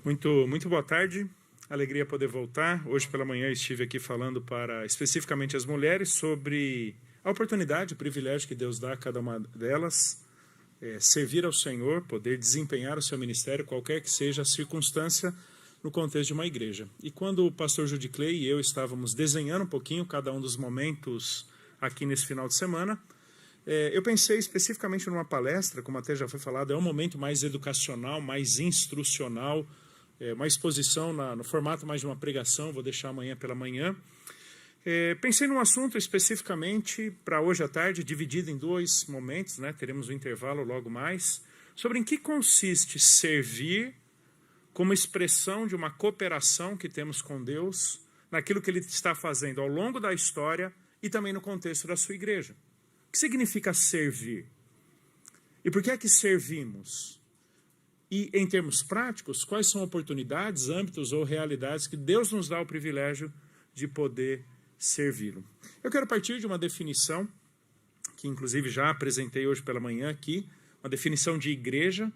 Muito boa tarde, alegria poder voltar. Hoje pela manhã estive aqui falando para especificamente as mulheres sobre a oportunidade, o privilégio que Deus dá a cada uma delas, servir ao Senhor, poder desempenhar o seu ministério, qualquer que seja a circunstância no contexto de uma igreja. E quando o pastor Judy Clay e eu estávamos desenhando um pouquinho cada um dos momentos aqui nesse final de semana, eu pensei especificamente numa palestra, como até já foi falado, é um momento mais educacional, mais instrucional, uma exposição no formato mais de uma pregação, vou deixar amanhã pela manhã. Pensei num assunto especificamente para hoje à tarde, dividido em dois momentos, teremos um intervalo logo mais, sobre em que consiste servir como expressão de uma cooperação que temos com Deus, naquilo que Ele está fazendo ao longo da história e também no contexto da sua igreja. O que significa servir? E por que é que servimos? E, em termos práticos, quais são oportunidades, âmbitos ou realidades que Deus nos dá o privilégio de poder servi-lo? Eu quero partir de uma definição, que inclusive já apresentei hoje pela manhã aqui, uma definição de igreja,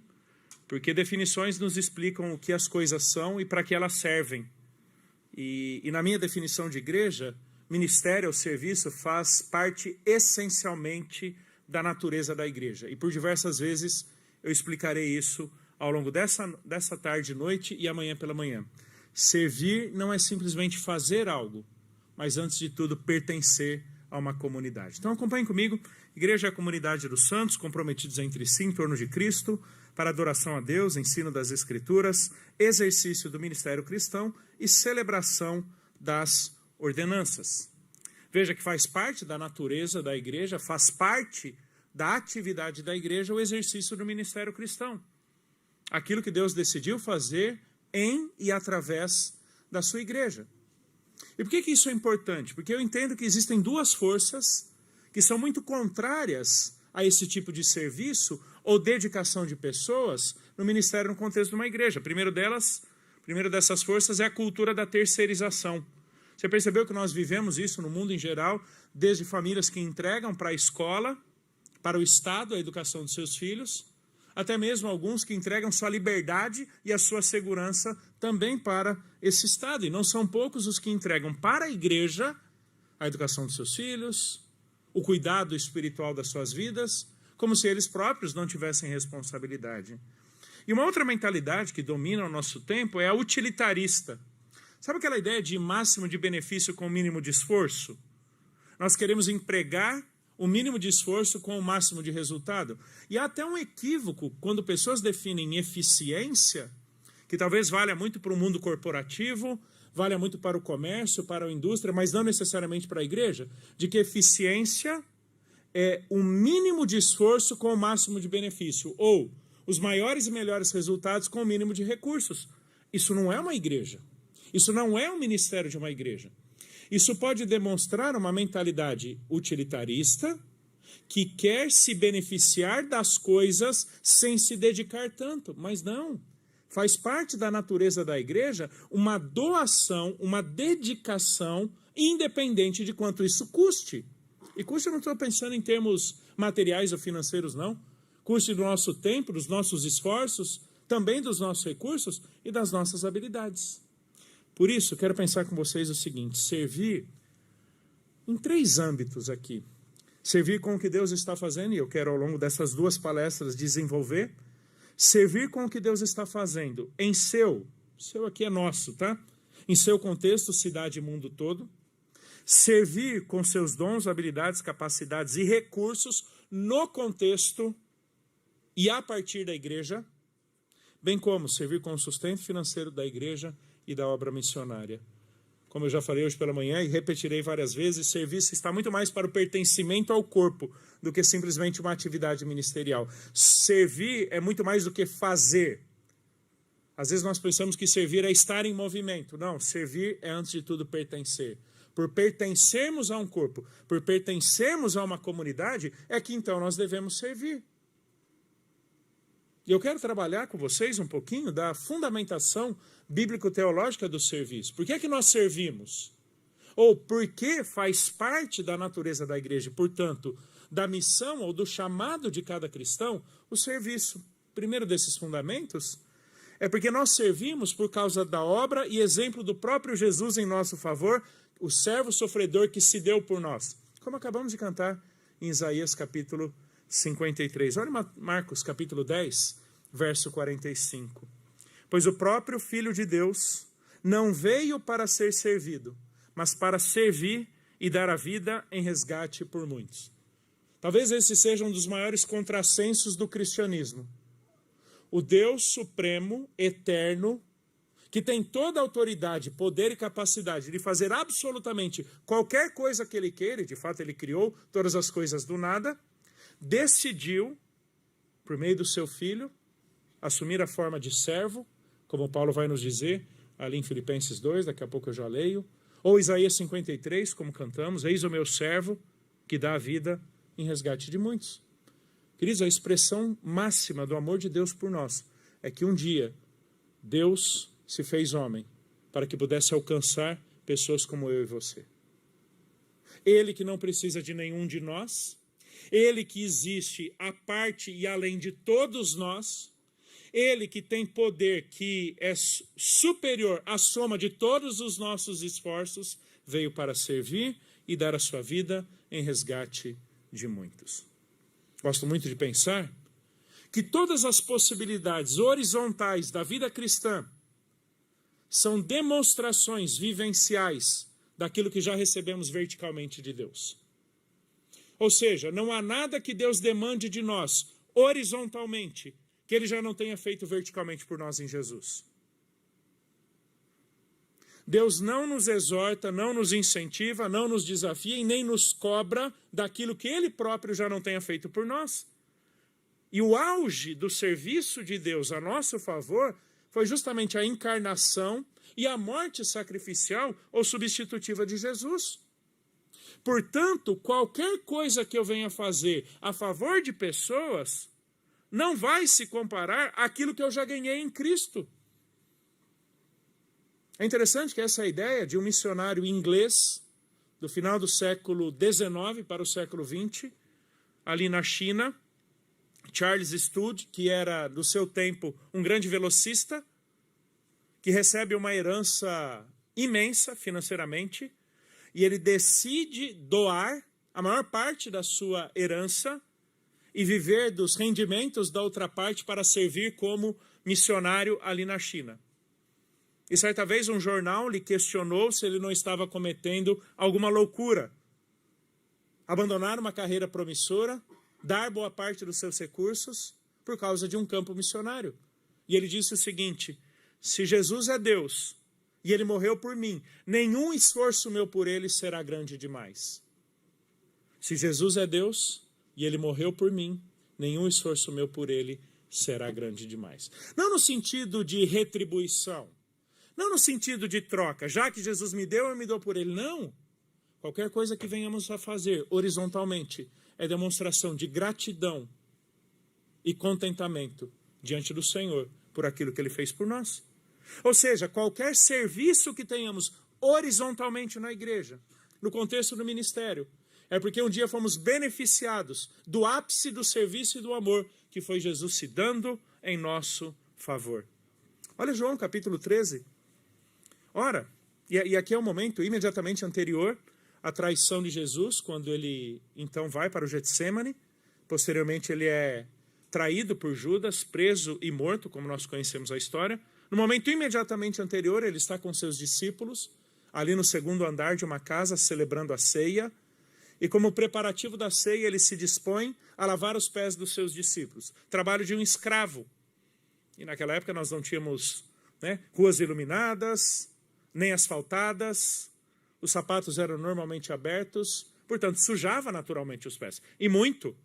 porque definições nos explicam o que as coisas são e para que elas servem. E na minha definição de igreja, ministério ou serviço faz parte essencialmente da natureza da igreja. E por diversas vezes eu explicarei isso ao longo dessa tarde e noite e amanhã pela manhã. Servir não é simplesmente fazer algo, mas antes de tudo pertencer a uma comunidade. Então acompanhem comigo. Igreja é a comunidade dos santos, comprometidos entre si em torno de Cristo, para adoração a Deus, ensino das Escrituras, exercício do ministério cristão e celebração das ordenanças. Veja que faz parte da natureza da igreja, faz parte da atividade da igreja o exercício do ministério cristão. Aquilo que Deus decidiu fazer em e através da sua igreja. E por que isso é importante? Porque eu entendo que existem duas forças que são muito contrárias a esse tipo de serviço ou dedicação de pessoas no ministério no contexto de uma igreja. A primeira dessas forças é a cultura da terceirização. Você percebeu que nós vivemos isso no mundo em geral, desde famílias que entregam para a escola, para o Estado, a educação dos seus filhos, até mesmo alguns que entregam sua liberdade e a sua segurança também para esse Estado. E não são poucos os que entregam para a igreja a educação dos seus filhos, o cuidado espiritual das suas vidas, como se eles próprios não tivessem responsabilidade. E uma outra mentalidade que domina o nosso tempo é a utilitarista. Sabe aquela ideia de máximo de benefício com o mínimo de esforço? Nós queremos empregar o mínimo de esforço com o máximo de resultado. E há até um equívoco quando pessoas definem eficiência, que talvez valha muito para o mundo corporativo, valha muito para o comércio, para a indústria, mas não necessariamente para a igreja, de que eficiência é o mínimo de esforço com o máximo de benefício, ou os maiores e melhores resultados com o mínimo de recursos. Isso não é uma igreja. Isso não é um ministério de uma igreja. Isso pode demonstrar uma mentalidade utilitarista que quer se beneficiar das coisas sem se dedicar tanto, mas não. Faz parte da natureza da igreja uma doação, uma dedicação, independente de quanto isso custe. E custe eu não estou pensando em termos materiais ou financeiros, não. Custe do nosso tempo, dos nossos esforços, também dos nossos recursos e das nossas habilidades. Por isso, quero pensar com vocês o seguinte: servir em três âmbitos aqui. Servir com o que Deus está fazendo, e eu quero ao longo dessas duas palestras desenvolver. Servir com o que Deus está fazendo em seu aqui é nosso, tá? Em seu contexto, cidade e mundo todo. Servir com seus dons, habilidades, capacidades e recursos no contexto e a partir da igreja, bem como servir com o sustento financeiro da igreja e da obra missionária. Como eu já falei hoje pela manhã e repetirei várias vezes, serviço está muito mais para o pertencimento ao corpo do que simplesmente uma atividade ministerial. Servir é muito mais do que fazer. Às vezes nós pensamos que servir é estar em movimento. Não, servir é antes de tudo pertencer. Por pertencermos a um corpo, por pertencermos a uma comunidade, é que então nós devemos servir. E eu quero trabalhar com vocês um pouquinho da fundamentação bíblico-teológica do serviço. Por que é que nós servimos? Ou por que faz parte da natureza da igreja, portanto, da missão ou do chamado de cada cristão, o serviço. Primeiro desses fundamentos É porque nós servimos por causa da obra e exemplo do próprio Jesus em nosso favor, o servo sofredor que se deu por nós. Como acabamos de cantar em Isaías capítulo 53. Olha Marcos capítulo 10, verso 45. Pois o próprio Filho de Deus não veio para ser servido, mas para servir e dar a vida em resgate por muitos. Talvez esse seja um dos maiores contrassensos do cristianismo. O Deus supremo, eterno, que tem toda a autoridade, poder e capacidade de fazer absolutamente qualquer coisa que ele queira, e de fato ele criou todas as coisas do nada, decidiu, por meio do seu Filho, assumir a forma de servo, como Paulo vai nos dizer, ali em Filipenses 2, daqui a pouco eu já leio, ou Isaías 53, como cantamos, eis o meu servo que dá a vida em resgate de muitos. Queridos, a expressão máxima do amor de Deus por nós é que um dia Deus se fez homem para que pudesse alcançar pessoas como eu e você. Ele que não precisa de nenhum de nós, ele que existe à parte e além de todos nós, ele que tem poder que é superior à soma de todos os nossos esforços, veio para servir e dar a sua vida em resgate de muitos. Gosto muito de pensar que todas as possibilidades horizontais da vida cristã são demonstrações vivenciais daquilo que já recebemos verticalmente de Deus. Ou seja, não há nada que Deus demande de nós horizontalmente que Ele já não tenha feito verticalmente por nós em Jesus. Deus não nos exorta, não nos incentiva, não nos desafia e nem nos cobra daquilo que Ele próprio já não tenha feito por nós. E o auge do serviço de Deus a nosso favor foi justamente a encarnação e a morte sacrificial ou substitutiva de Jesus. Portanto, qualquer coisa que eu venha fazer a favor de pessoas não vai se comparar àquilo que eu já ganhei em Cristo. É interessante que essa ideia de um missionário inglês do final do século XIX para o século XX, ali na China, Charles Studd, que era, do seu tempo, um grande velocista, que recebe uma herança imensa financeiramente, e ele decide doar a maior parte da sua herança e viver dos rendimentos da outra parte para servir como missionário ali na China. E certa vez um jornal lhe questionou se ele não estava cometendo alguma loucura. Abandonar uma carreira promissora, dar boa parte dos seus recursos por causa de um campo missionário. E ele disse o seguinte: se Jesus é Deus e Ele morreu por mim, nenhum esforço meu por Ele será grande demais. Se Jesus é Deus e Ele morreu por mim, nenhum esforço meu por Ele será grande demais. Não no sentido de retribuição, não no sentido de troca, já que Jesus me deu, eu me dou por Ele. Não. Qualquer coisa que venhamos a fazer horizontalmente é demonstração de gratidão e contentamento diante do Senhor por aquilo que Ele fez por nós. Ou seja, qualquer serviço que tenhamos horizontalmente na igreja, no contexto do ministério, é porque um dia fomos beneficiados do ápice do serviço e do amor que foi Jesus se dando em nosso favor. Olha João capítulo 13. Ora, e aqui é o momento imediatamente anterior à traição de Jesus, quando ele então vai para o Getsêmani. Posteriormente ele é traído por Judas, preso e morto, como nós conhecemos a história. No momento imediatamente anterior, ele está com seus discípulos, ali no segundo andar de uma casa, celebrando a ceia. E como preparativo da ceia, ele se dispõe a lavar os pés dos seus discípulos. Trabalho de um escravo. E naquela época nós não tínhamos ruas iluminadas, nem asfaltadas. Os sapatos eram normalmente abertos, portanto, sujava naturalmente os pés. E muito.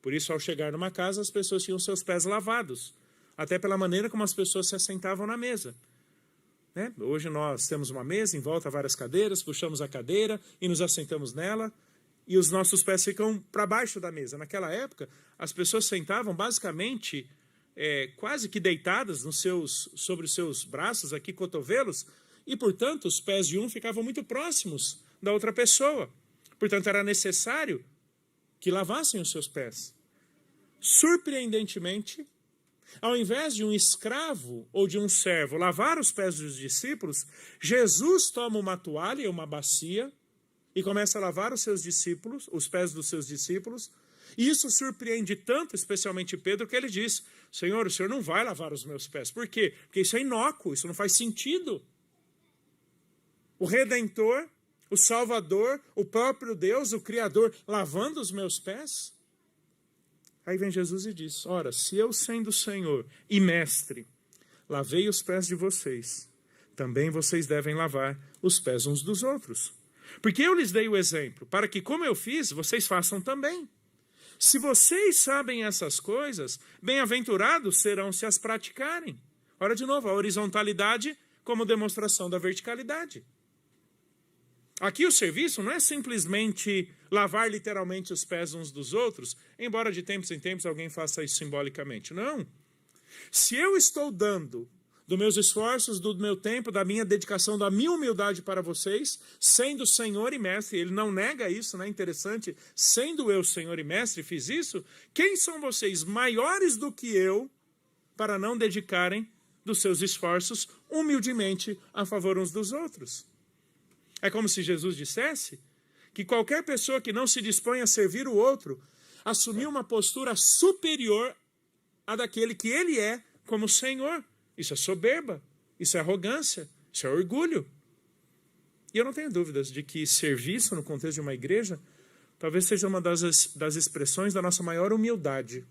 Por isso, ao chegar numa casa, as pessoas tinham seus pés lavados. Até pela maneira como as pessoas se assentavam na mesa. Hoje nós temos uma mesa, em volta várias cadeiras, puxamos a cadeira e nos assentamos nela, e os nossos pés ficam para baixo da mesa. Naquela época, as pessoas sentavam basicamente quase que deitadas sobre os seus braços, aqui cotovelos, e, portanto, os pés de um ficavam muito próximos da outra pessoa. Portanto, era necessário que lavassem os seus pés. Surpreendentemente, Ao invés de um escravo ou de um servo lavar os pés dos discípulos, Jesus toma uma toalha e uma bacia e começa a lavar os seus discípulos, os pés dos seus discípulos. E isso surpreende tanto, especialmente Pedro, que ele diz: Senhor, o Senhor não vai lavar os meus pés. Por quê? Porque isso é inócuo, isso não faz sentido. O Redentor, o Salvador, o próprio Deus, o Criador, lavando os meus pés? Aí vem Jesus e diz: ora, se eu, sendo Senhor e Mestre, lavei os pés de vocês, também vocês devem lavar os pés uns dos outros. Porque eu lhes dei o exemplo, para que, como eu fiz, vocês façam também. Se vocês sabem essas coisas, bem-aventurados serão se as praticarem. Ora, de novo, a horizontalidade como demonstração da verticalidade. Aqui o serviço não é simplesmente lavar literalmente os pés uns dos outros, embora de tempos em tempos alguém faça isso simbolicamente. Não. Se eu estou dando dos meus esforços, do meu tempo, da minha dedicação, da minha humildade para vocês, sendo Senhor e Mestre, ele não nega isso, não é interessante? Sendo eu Senhor e Mestre, fiz isso, quem são vocês maiores do que eu para não dedicarem dos seus esforços humildemente a favor uns dos outros? É como se Jesus dissesse que qualquer pessoa que não se dispõe a servir o outro assumiu uma postura superior à daquele que ele é como Senhor. Isso é soberba, isso é arrogância, isso é orgulho. E eu não tenho dúvidas de que serviço no contexto de uma igreja talvez seja uma das expressões da nossa maior humildade.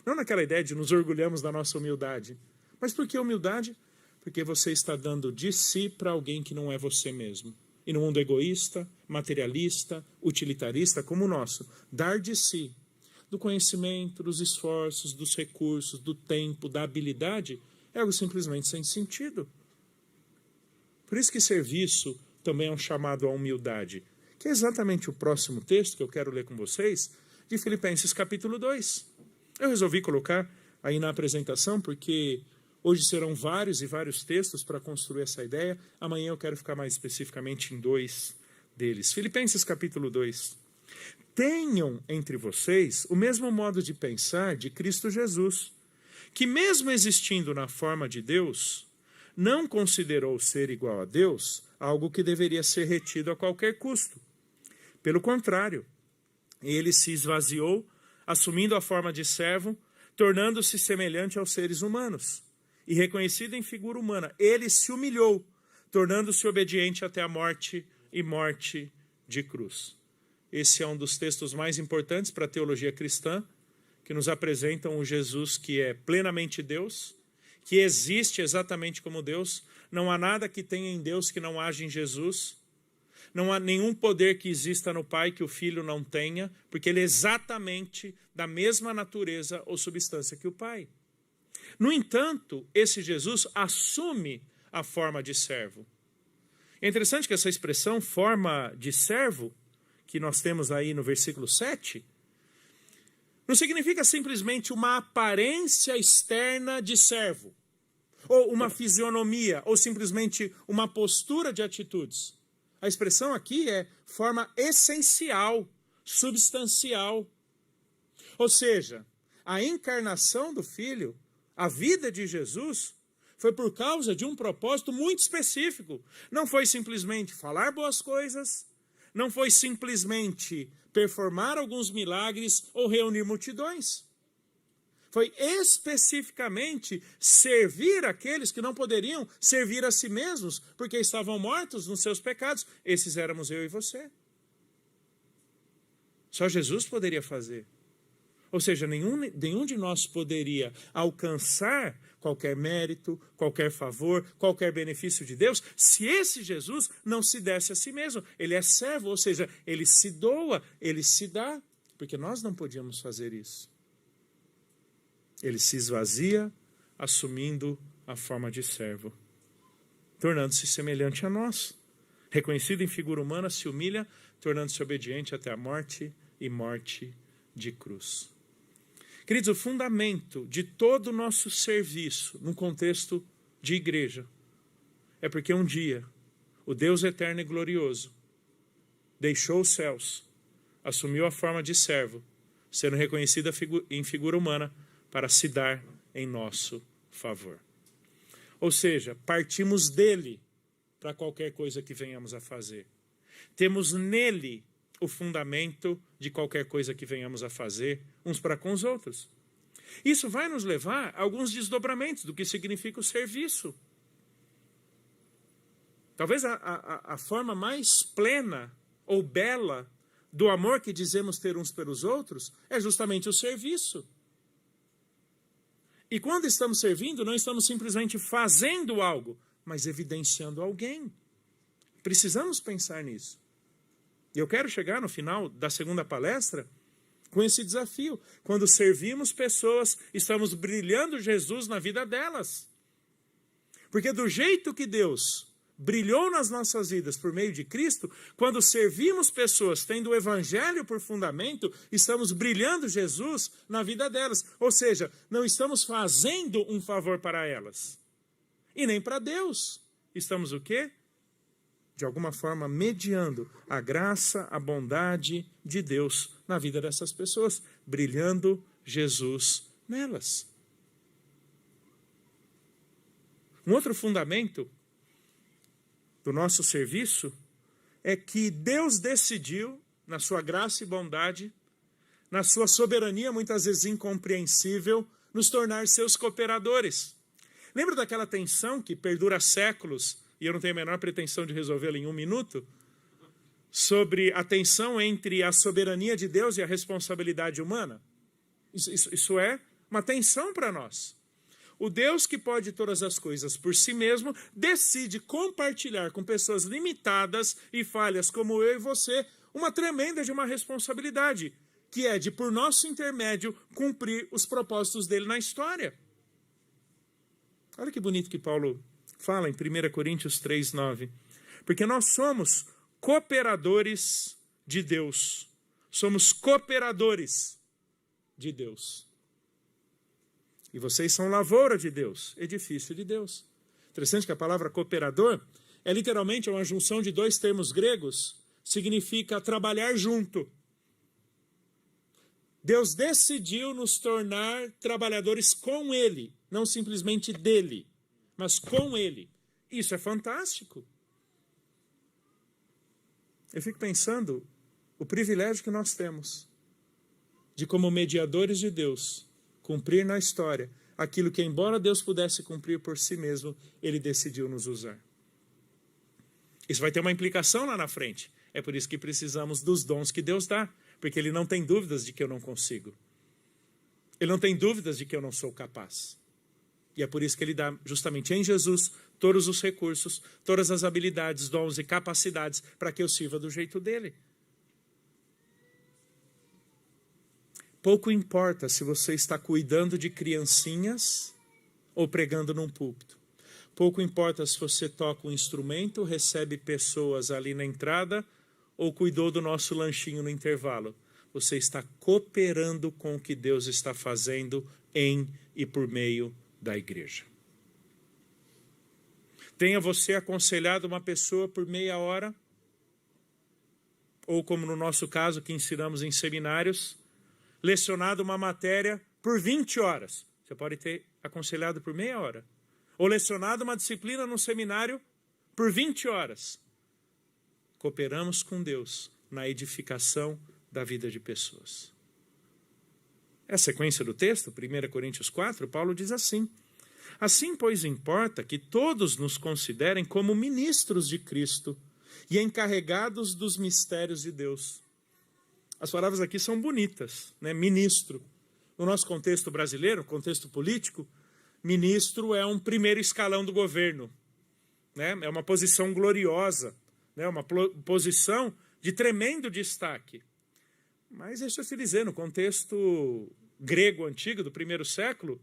Não naquela ideia de nos orgulhamos da nossa humildade. Mas por que humildade? Porque você está dando de si para alguém que não é você mesmo. E no mundo egoísta, materialista, utilitarista como o nosso, dar de si, do conhecimento, dos esforços, dos recursos, do tempo, da habilidade, é algo simplesmente sem sentido. Por isso que serviço também é um chamado à humildade, que é exatamente o próximo texto que eu quero ler com vocês, de Filipenses capítulo 2. Eu resolvi colocar aí na apresentação, porque hoje serão vários e vários textos para construir essa ideia. Amanhã eu quero ficar mais especificamente em 2 deles. Filipenses capítulo 2. Tenham entre vocês o mesmo modo de pensar de Cristo Jesus, que mesmo existindo na forma de Deus, não considerou ser igual a Deus algo que deveria ser retido a qualquer custo. Pelo contrário, ele se esvaziou, assumindo a forma de servo, tornando-se semelhante aos seres humanos. E reconhecido em figura humana, ele se humilhou, tornando-se obediente até a morte e morte de cruz. Esse é um dos textos mais importantes para a teologia cristã, que nos apresentam o Jesus que é plenamente Deus, que existe exatamente como Deus. Não há nada que tenha em Deus que não haja em Jesus. Não há nenhum poder que exista no Pai que o Filho não tenha, porque ele é exatamente da mesma natureza ou substância que o Pai. No entanto, esse Jesus assume a forma de servo. É interessante que essa expressão, forma de servo, que nós temos aí no versículo 7, não significa simplesmente uma aparência externa de servo, ou uma fisionomia, ou simplesmente uma postura de atitudes. A expressão aqui é forma essencial, substancial. Ou seja, a encarnação do Filho, a vida de Jesus, foi por causa de um propósito muito específico. Não foi simplesmente falar boas coisas, não foi simplesmente performar alguns milagres ou reunir multidões. Foi especificamente servir aqueles que não poderiam servir a si mesmos, porque estavam mortos nos seus pecados. Esses éramos eu e você. Só Jesus poderia fazer. Ou seja, nenhum de nós poderia alcançar qualquer mérito, qualquer favor, qualquer benefício de Deus, se esse Jesus não se desse a si mesmo. Ele é servo, ou seja, ele se doa, ele se dá, porque nós não podíamos fazer isso. Ele se esvazia, assumindo a forma de servo, tornando-se semelhante a nós. Reconhecido em figura humana, se humilha, tornando-se obediente até a morte e morte de cruz. Queridos, o fundamento de todo o nosso serviço no contexto de igreja é porque um dia o Deus eterno e glorioso deixou os céus, assumiu a forma de servo, sendo reconhecido em figura humana para se dar em nosso favor. Ou seja, partimos dele para qualquer coisa que venhamos a fazer. Temos nele o fundamento de qualquer coisa que venhamos a fazer uns para com os outros. Isso vai nos levar a alguns desdobramentos do que significa o serviço. Talvez a forma mais plena ou bela do amor que dizemos ter uns pelos outros é justamente o serviço. E quando estamos servindo, não estamos simplesmente fazendo algo, mas evidenciando alguém. Precisamos pensar nisso. E eu quero chegar no final da segunda palestra com esse desafio. Quando servimos pessoas, estamos brilhando Jesus na vida delas. Porque do jeito que Deus brilhou nas nossas vidas por meio de Cristo, quando servimos pessoas tendo o Evangelho por fundamento, estamos brilhando Jesus na vida delas. Ou seja, não estamos fazendo um favor para elas. E nem para Deus. Estamos o quê? De alguma forma, mediando a graça, a bondade de Deus na vida dessas pessoas, brilhando Jesus nelas. Um outro fundamento do nosso serviço é que Deus decidiu, na sua graça e bondade, na sua soberania muitas vezes incompreensível, nos tornar seus cooperadores. Lembra daquela tensão que perdura séculos, e eu não tenho a menor pretensão de resolvê-la em um minuto, sobre a tensão entre a soberania de Deus e a responsabilidade humana? Isso é uma tensão para nós. O Deus que pode todas as coisas por si mesmo, decide compartilhar com pessoas limitadas e falhas como eu e você, uma tremenda de uma responsabilidade, que é de, por nosso intermédio, cumprir os propósitos dele na história. Olha que bonito que Paulo fala em 1 Coríntios 3:9. Porque nós somos cooperadores de Deus. Somos cooperadores de Deus. E vocês são lavoura de Deus, edifício de Deus. Interessante que a palavra cooperador é literalmente uma junção de dois termos gregos, significa trabalhar junto. Deus decidiu nos tornar trabalhadores com Ele, não simplesmente dele, mas com Ele. Isso é fantástico. Eu fico pensando o privilégio que nós temos de, como mediadores de Deus, cumprir na história aquilo que, embora Deus pudesse cumprir por si mesmo, Ele decidiu nos usar. Isso vai ter uma implicação lá na frente. É por isso que precisamos dos dons que Deus dá, porque Ele não tem dúvidas de que eu não consigo. Ele não tem dúvidas de que eu não sou capaz. E é por isso que Ele dá justamente em Jesus todos os recursos, todas as habilidades, dons e capacidades para que eu sirva do jeito dEle. Pouco importa se você está cuidando de criancinhas ou pregando num púlpito. Pouco importa se você toca um instrumento, recebe pessoas ali na entrada ou cuidou do nosso lanchinho no intervalo. Você está cooperando com o que Deus está fazendo em e por meio da igreja. Tenha você aconselhado uma pessoa por meia hora, ou como no nosso caso que ensinamos em seminários, lecionado uma matéria por 20 horas. Você pode ter aconselhado por meia hora. Ou lecionado uma disciplina no seminário por 20 horas. Cooperamos com Deus na edificação da vida de pessoas. É a sequência do texto, 1 Coríntios 4, Paulo diz assim: assim, pois, importa que todos nos considerem como ministros de Cristo e encarregados dos mistérios de Deus. As palavras aqui são bonitas, né? Ministro. No nosso contexto brasileiro, contexto político, ministro é um primeiro escalão do governo, né? É uma posição gloriosa, né? Uma posição de tremendo destaque. Mas deixa eu te dizer, no contexto grego antigo, do primeiro século,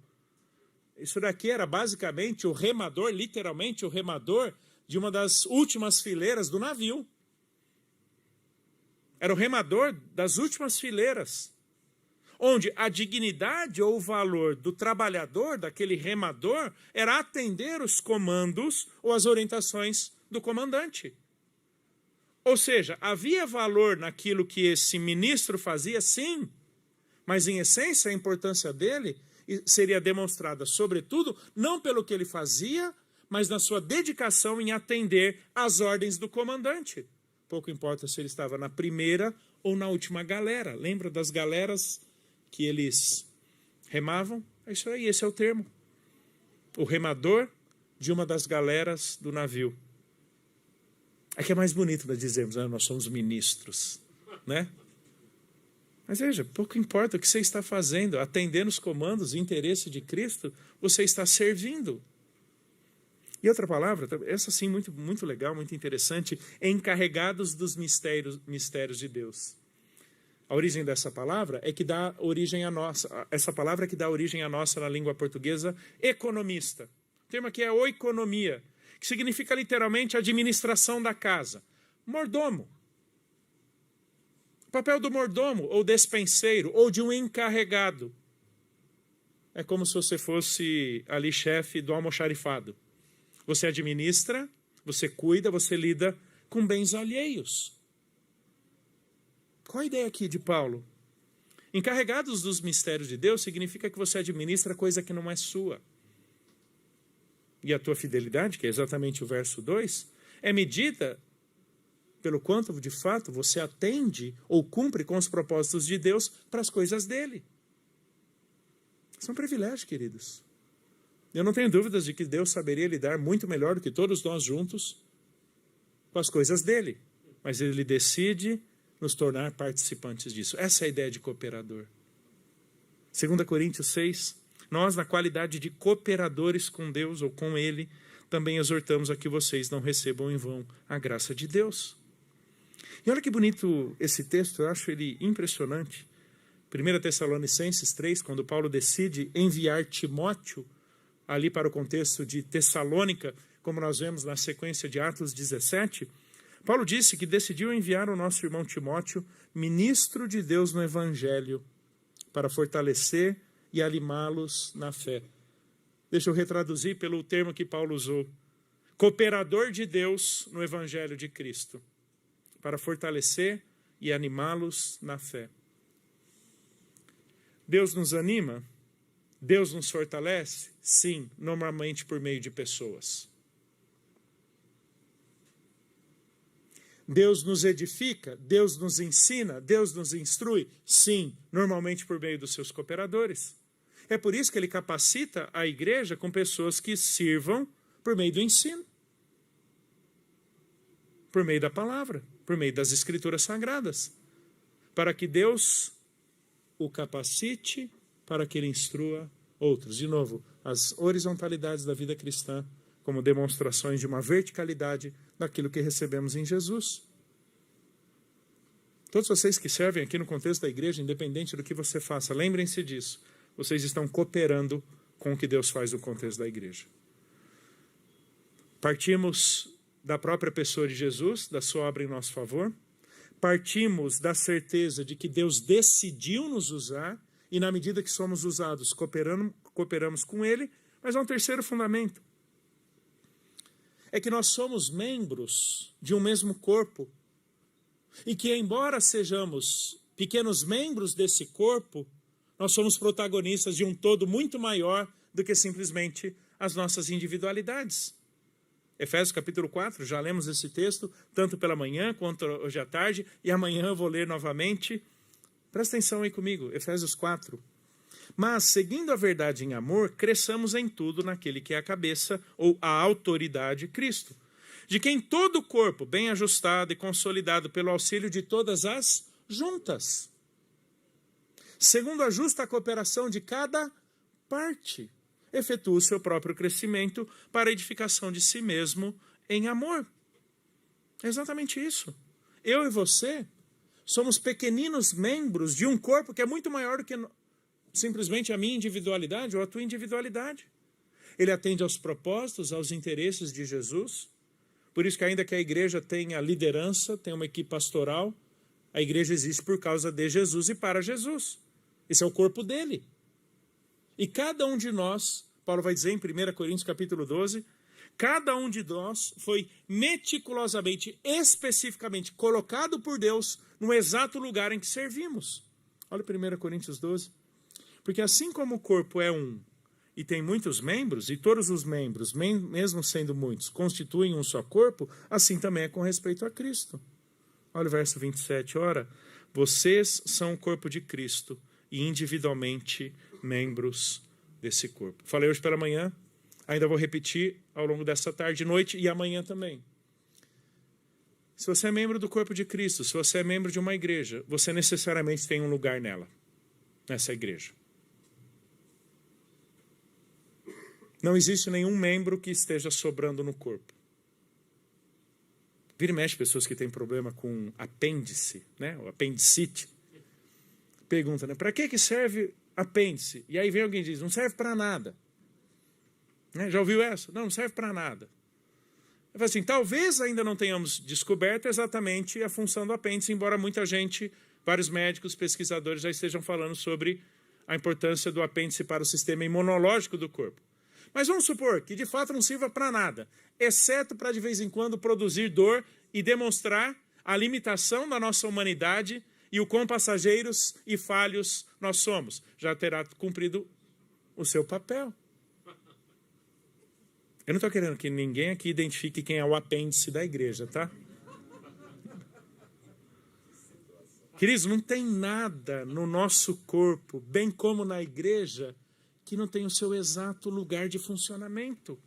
isso daqui era basicamente o remador, literalmente o remador de uma das últimas fileiras do navio. Era o remador das últimas fileiras, onde a dignidade ou o valor do trabalhador, daquele remador, era atender os comandos ou as orientações do comandante. Ou seja, havia valor naquilo que esse ministro fazia, sim, mas em essência a importância dele seria demonstrada, sobretudo, não pelo que ele fazia, mas na sua dedicação em atender às ordens do comandante. Pouco importa se ele estava na primeira ou na última galera. Lembra das galeras que eles remavam? É isso aí, esse é o termo. O remador de uma das galeras do navio. Aqui é mais bonito nós dizermos, nós somos ministros, né? Mas veja, pouco importa o que você está fazendo, atendendo os comandos e interesse de Cristo, você está servindo. E outra palavra, essa sim muito, muito legal, muito interessante, encarregados dos mistérios de Deus. A origem dessa palavra é que dá origem a nossa, essa palavra é que dá origem a nossa na língua portuguesa, economista. O termo aqui é oikonomia, que significa literalmente administração da casa. Mordomo. O papel do mordomo, ou despenseiro, ou de um encarregado. É como se você fosse ali chefe do almoxarifado. Você administra, você cuida, você lida com bens alheios. Qual a ideia aqui de Paulo? Encarregados dos mistérios de Deus significa que você administra coisa que não é sua. E a tua fidelidade, que é exatamente o verso 2, é medida pelo quanto, de fato, você atende ou cumpre com os propósitos de Deus para as coisas dele. Isso é um privilégio, queridos. Eu não tenho dúvidas de que Deus saberia lidar muito melhor do que todos nós juntos com as coisas dele. Mas ele decide nos tornar participantes disso. Essa é a ideia de cooperador. 2 Coríntios 6, nós, na qualidade de cooperadores com Deus ou com ele, também exortamos a que vocês não recebam em vão a graça de Deus. E olha que bonito esse texto, eu acho ele impressionante. 1 Tessalonicenses 3, quando Paulo decide enviar Timóteo ali para o contexto de Tessalônica, como nós vemos na sequência de Atos 17, Paulo disse que decidiu enviar o nosso irmão Timóteo, ministro de Deus no Evangelho, para fortalecer e animá-los na fé. Deixa eu retraduzir pelo termo que Paulo usou. Cooperador de Deus no Evangelho de Cristo, para fortalecer e animá-los na fé. Deus nos anima? Deus nos fortalece? Sim, normalmente por meio de pessoas. Deus nos edifica? Deus nos ensina? Deus nos instrui? Sim, normalmente por meio dos seus cooperadores. É por isso que ele capacita a igreja com pessoas que sirvam por meio do ensino, por meio da palavra, por meio das escrituras sagradas, para que Deus o capacite, para que ele instrua outros. De novo, as horizontalidades da vida cristã como demonstrações de uma verticalidade daquilo que recebemos em Jesus. Todos vocês que servem aqui no contexto da igreja, independente do que você faça, lembrem-se disso. Vocês estão cooperando com o que Deus faz no contexto da igreja. Partimos da própria pessoa de Jesus, da sua obra em nosso favor. Partimos da certeza de que Deus decidiu nos usar e na medida que somos usados, cooperamos com Ele. Mas há um terceiro fundamento. É que nós somos membros de um mesmo corpo e que, embora sejamos pequenos membros desse corpo, nós somos protagonistas de um todo muito maior do que simplesmente as nossas individualidades. Efésios capítulo 4, já lemos esse texto, tanto pela manhã quanto hoje à tarde, e amanhã eu vou ler novamente. Presta atenção aí comigo, Efésios 4. Mas, seguindo a verdade em amor, cresçamos em tudo naquele que é a cabeça, ou a autoridade, Cristo, de quem todo o corpo, bem ajustado e consolidado pelo auxílio de todas as juntas, segundo a justa cooperação de cada parte, efetua o seu próprio crescimento para a edificação de si mesmo em amor. É exatamente isso. Eu e você somos pequeninos membros de um corpo que é muito maior do que simplesmente a minha individualidade ou a tua individualidade. Ele atende aos propósitos, aos interesses de Jesus. Por isso que ainda que a igreja tenha liderança, tenha uma equipe pastoral, a igreja existe por causa de Jesus e para Jesus. Esse é o corpo dele. E cada um de nós, Paulo vai dizer em 1 Coríntios capítulo 12, cada um de nós foi meticulosamente, especificamente colocado por Deus no exato lugar em que servimos. Olha 1 Coríntios 12. Porque assim como o corpo é um e tem muitos membros, e todos os membros, mesmo sendo muitos, constituem um só corpo, assim também é com respeito a Cristo. Olha o verso 27, ora, vocês são o corpo de Cristo e individualmente membros desse corpo. Falei hoje pela manhã, ainda vou repetir ao longo dessa tarde e noite e amanhã também. Se você é membro do corpo de Cristo, se você é membro de uma igreja, você necessariamente tem um lugar nela, nessa igreja. Não existe nenhum membro que esteja sobrando no corpo. Vira e mexe pessoas que têm problema com apêndice, né? O apendicite. Pergunta, né? Para que serve apêndice? E aí vem alguém e diz, não serve para nada. Né? Já ouviu essa? Não serve para nada. Eu falo assim, talvez ainda não tenhamos descoberto exatamente a função do apêndice, embora muita gente, vários médicos, pesquisadores já estejam falando sobre a importância do apêndice para o sistema imunológico do corpo. Mas vamos supor que de fato não sirva para nada, exceto para de vez em quando produzir dor e demonstrar a limitação da nossa humanidade e o quão passageiros e falhos nós somos. Já terá cumprido o seu papel. Eu não estou querendo que ninguém aqui identifique quem é o apêndice da igreja, tá? Queridos, não tem nada no nosso corpo, bem como na igreja, que não tem o seu exato lugar de funcionamento.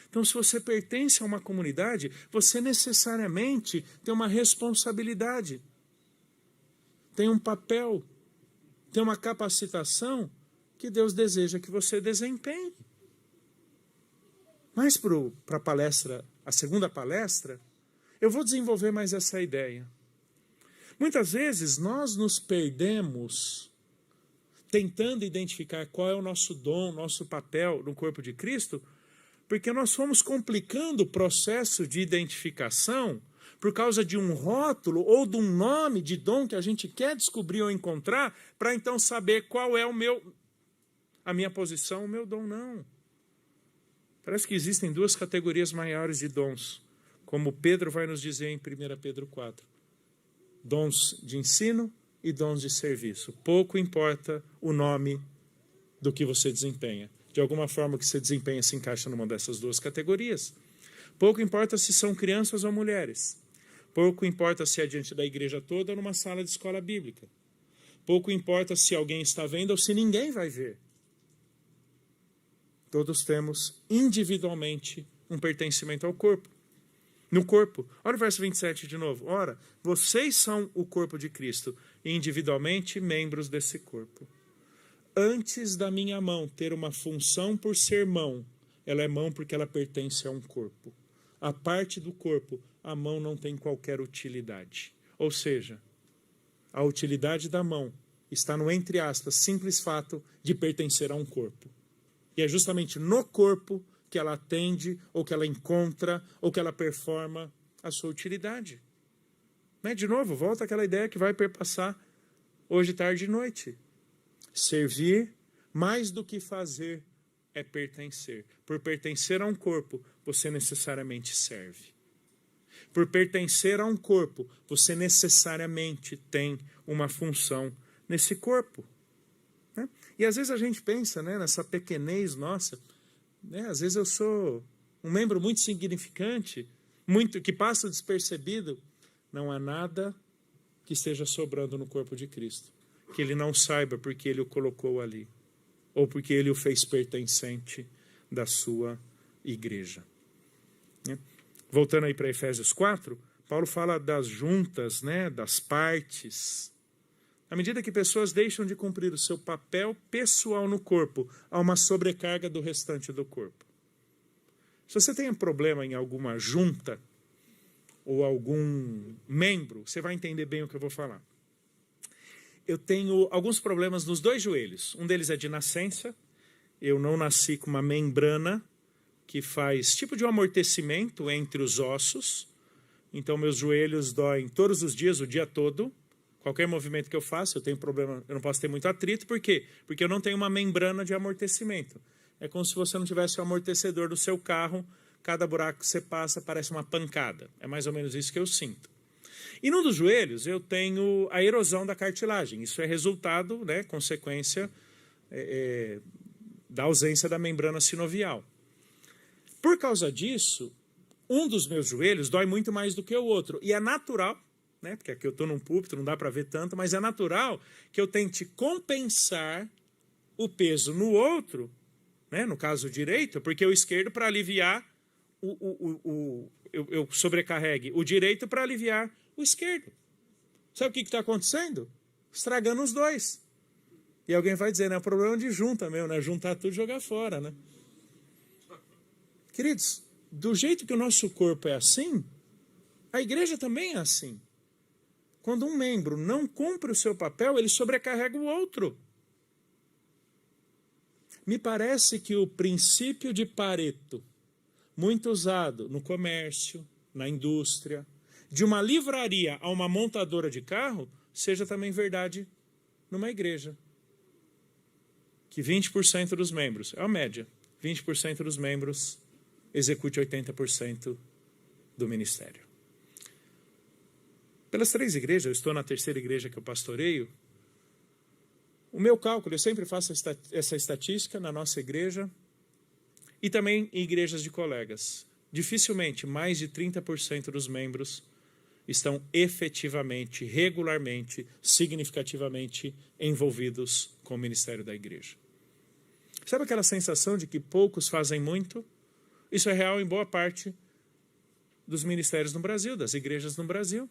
Então, se você pertence a uma comunidade, você necessariamente tem uma responsabilidade, tem um papel, tem uma capacitação que Deus deseja que você desempenhe. Mas para a palestra, a segunda palestra, eu vou desenvolver mais essa ideia. Muitas vezes nós nos perdemos tentando identificar qual é o nosso dom, nosso papel no corpo de Cristo, porque nós fomos complicando o processo de identificação por causa de um rótulo ou de um nome de dom que a gente quer descobrir ou encontrar, para então saber qual é a minha posição, o meu dom. Não. Parece que existem duas categorias maiores de dons, como Pedro vai nos dizer em 1 Pedro 4. Dons de ensino e dons de serviço. Pouco importa o nome do que você desempenha. De alguma forma o que você desempenha se encaixa numa dessas duas categorias. Pouco importa se são crianças ou mulheres. Pouco importa se é diante da igreja toda ou numa sala de escola bíblica. Pouco importa se alguém está vendo ou se ninguém vai ver. Todos temos individualmente um pertencimento ao corpo. No corpo. Olha o verso 27 de novo. Ora, vocês são o corpo de Cristo e individualmente membros desse corpo. Antes da minha mão ter uma função por ser mão, ela é mão porque ela pertence a um corpo. A parte do corpo, a mão não tem qualquer utilidade. Ou seja, a utilidade da mão está no, entre aspas, simples fato de pertencer a um corpo. E é justamente no corpo que ela atende, ou que ela encontra, ou que ela performa a sua utilidade. Né? De novo, volta àquela ideia que vai perpassar hoje, tarde e noite. Servir, mais do que fazer, é pertencer. Por pertencer a um corpo, você necessariamente serve. Por pertencer a um corpo, você necessariamente tem uma função nesse corpo. Né? E às vezes a gente pensa, né, nessa pequenez nossa, né, às vezes eu sou um membro muito insignificante, que passa despercebido. Não há nada que esteja sobrando no corpo de Cristo, que ele não saiba porque ele o colocou ali, ou porque ele o fez pertencente da sua igreja. Né? Voltando aí para Efésios 4, Paulo fala das juntas, né, das partes. À medida que pessoas deixam de cumprir o seu papel pessoal no corpo, há uma sobrecarga do restante do corpo. Se você tem um problema em alguma junta ou algum membro, você vai entender bem o que eu vou falar. Eu tenho alguns problemas nos dois joelhos. Um deles é de nascença. Eu não nasci com uma membrana que faz tipo de um amortecimento entre os ossos. Então, meus joelhos doem todos os dias, o dia todo. Qualquer movimento que eu faço, eu tenho problema, eu não posso ter muito atrito. Por quê? Porque eu não tenho uma membrana de amortecimento. É como se você não tivesse o amortecedor do seu carro, cada buraco que você passa parece uma pancada. É mais ou menos isso que eu sinto. E num dos joelhos eu tenho a erosão da cartilagem. Isso é resultado, né, consequência da ausência da membrana sinovial. Por causa disso, um dos meus joelhos dói muito mais do que o outro. E é natural, né, porque aqui eu estou num púlpito, não dá para ver tanto, mas é natural que eu tente compensar o peso no outro, né, no caso direito, porque o esquerdo para aliviar eu sobrecarregue o direito para aliviar o esquerdo. Sabe o que está acontecendo? Estragando os dois. E alguém vai dizer, né, é um problema de junta mesmo, né? Juntar tudo e jogar fora, né? Queridos, do jeito que o nosso corpo é assim, a igreja também é assim. Quando um membro não cumpre o seu papel, ele sobrecarrega o outro. Me parece que o princípio de Pareto, muito usado no comércio, na indústria, de uma livraria a uma montadora de carro, seja também verdade numa igreja. Que 20% dos membros, é a média, 20% dos membros execute 80% do ministério. Pelas 3 igrejas, eu estou na 3ª igreja que eu pastoreio, o meu cálculo, eu sempre faço essa estatística na nossa igreja e também em igrejas de colegas. Dificilmente mais de 30% dos membros estão efetivamente, regularmente, significativamente envolvidos com o ministério da igreja. Sabe aquela sensação de que poucos fazem muito? Isso é real em boa parte dos ministérios no Brasil, das igrejas no Brasil.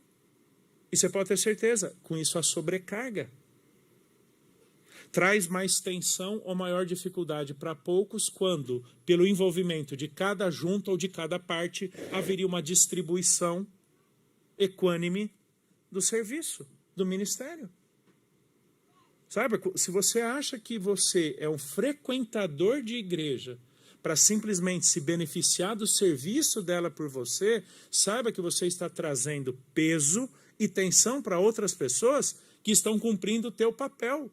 E você pode ter certeza, com isso a sobrecarga traz mais tensão ou maior dificuldade para poucos quando, pelo envolvimento de cada junta ou de cada parte, haveria uma distribuição equânime do serviço, do ministério. Sabe, se você acha que você é um frequentador de igreja para simplesmente se beneficiar do serviço dela por você, saiba que você está trazendo peso e tensão para outras pessoas que estão cumprindo o teu papel.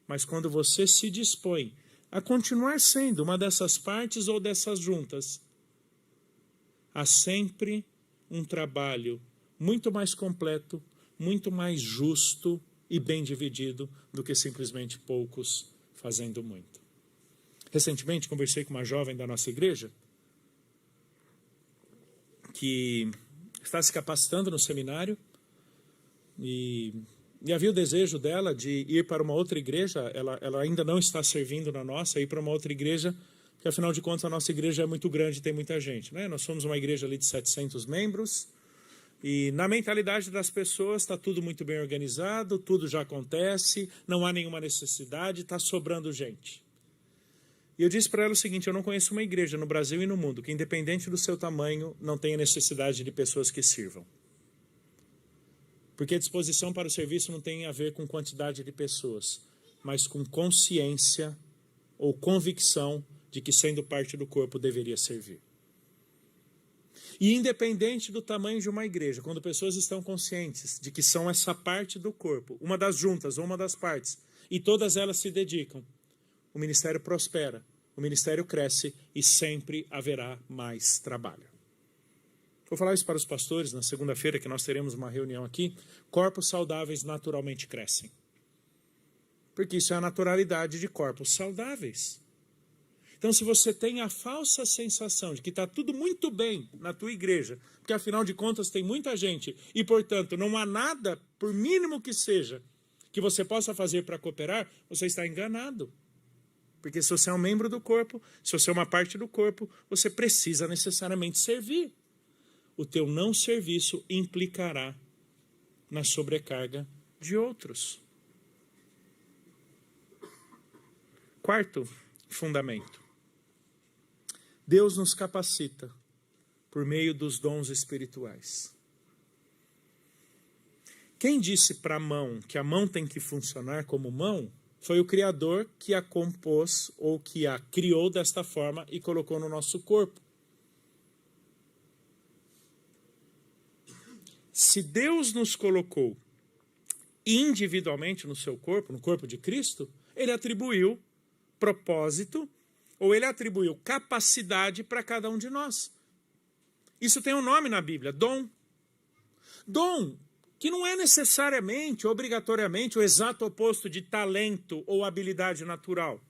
Mas quando você se dispõe a continuar sendo uma dessas partes ou dessas juntas, há sempre um trabalho muito mais completo, muito mais justo e bem dividido do que simplesmente poucos fazendo muito. Recentemente conversei com uma jovem da nossa igreja que está se capacitando no seminário e havia o desejo dela de ir para uma outra igreja. Ela ainda não está servindo na nossa, ir para uma outra igreja, porque afinal de contas a nossa igreja é muito grande, tem muita gente, né? Nós somos uma igreja ali de 700 membros e na mentalidade das pessoas está tudo muito bem organizado, tudo já acontece, não há nenhuma necessidade, está sobrando gente. E eu disse para ela o seguinte, eu não conheço uma igreja no Brasil e no mundo que, independente do seu tamanho, não tenha necessidade de pessoas que sirvam. Porque a disposição para o serviço não tem a ver com quantidade de pessoas, mas com consciência ou convicção de que, sendo parte do corpo, deveria servir. E independente do tamanho de uma igreja, quando pessoas estão conscientes de que são essa parte do corpo, uma das juntas ou uma das partes, e todas elas se dedicam, o ministério prospera, o ministério cresce e sempre haverá mais trabalho. Vou falar isso para os pastores na segunda-feira, que nós teremos uma reunião aqui. Corpos saudáveis naturalmente crescem. Porque isso é a naturalidade de corpos saudáveis. Então, se você tem a falsa sensação de que está tudo muito bem na tua igreja, porque afinal de contas tem muita gente e, portanto, não há nada, por mínimo que seja, que você possa fazer para cooperar, você está enganado. Porque se você é um membro do corpo, se você é uma parte do corpo, você precisa necessariamente servir. O teu não serviço implicará na sobrecarga de outros. Quarto fundamento. Deus nos capacita por meio dos dons espirituais. Quem disse para a mão que a mão tem que funcionar como mão foi o Criador que a compôs ou que a criou desta forma e colocou no nosso corpo. Se Deus nos colocou individualmente no seu corpo, no corpo de Cristo, ele atribuiu propósito ou ele atribuiu capacidade para cada um de nós. Isso tem um nome na Bíblia, dom. Dom que não é necessariamente, obrigatoriamente, o exato oposto de talento ou habilidade natural.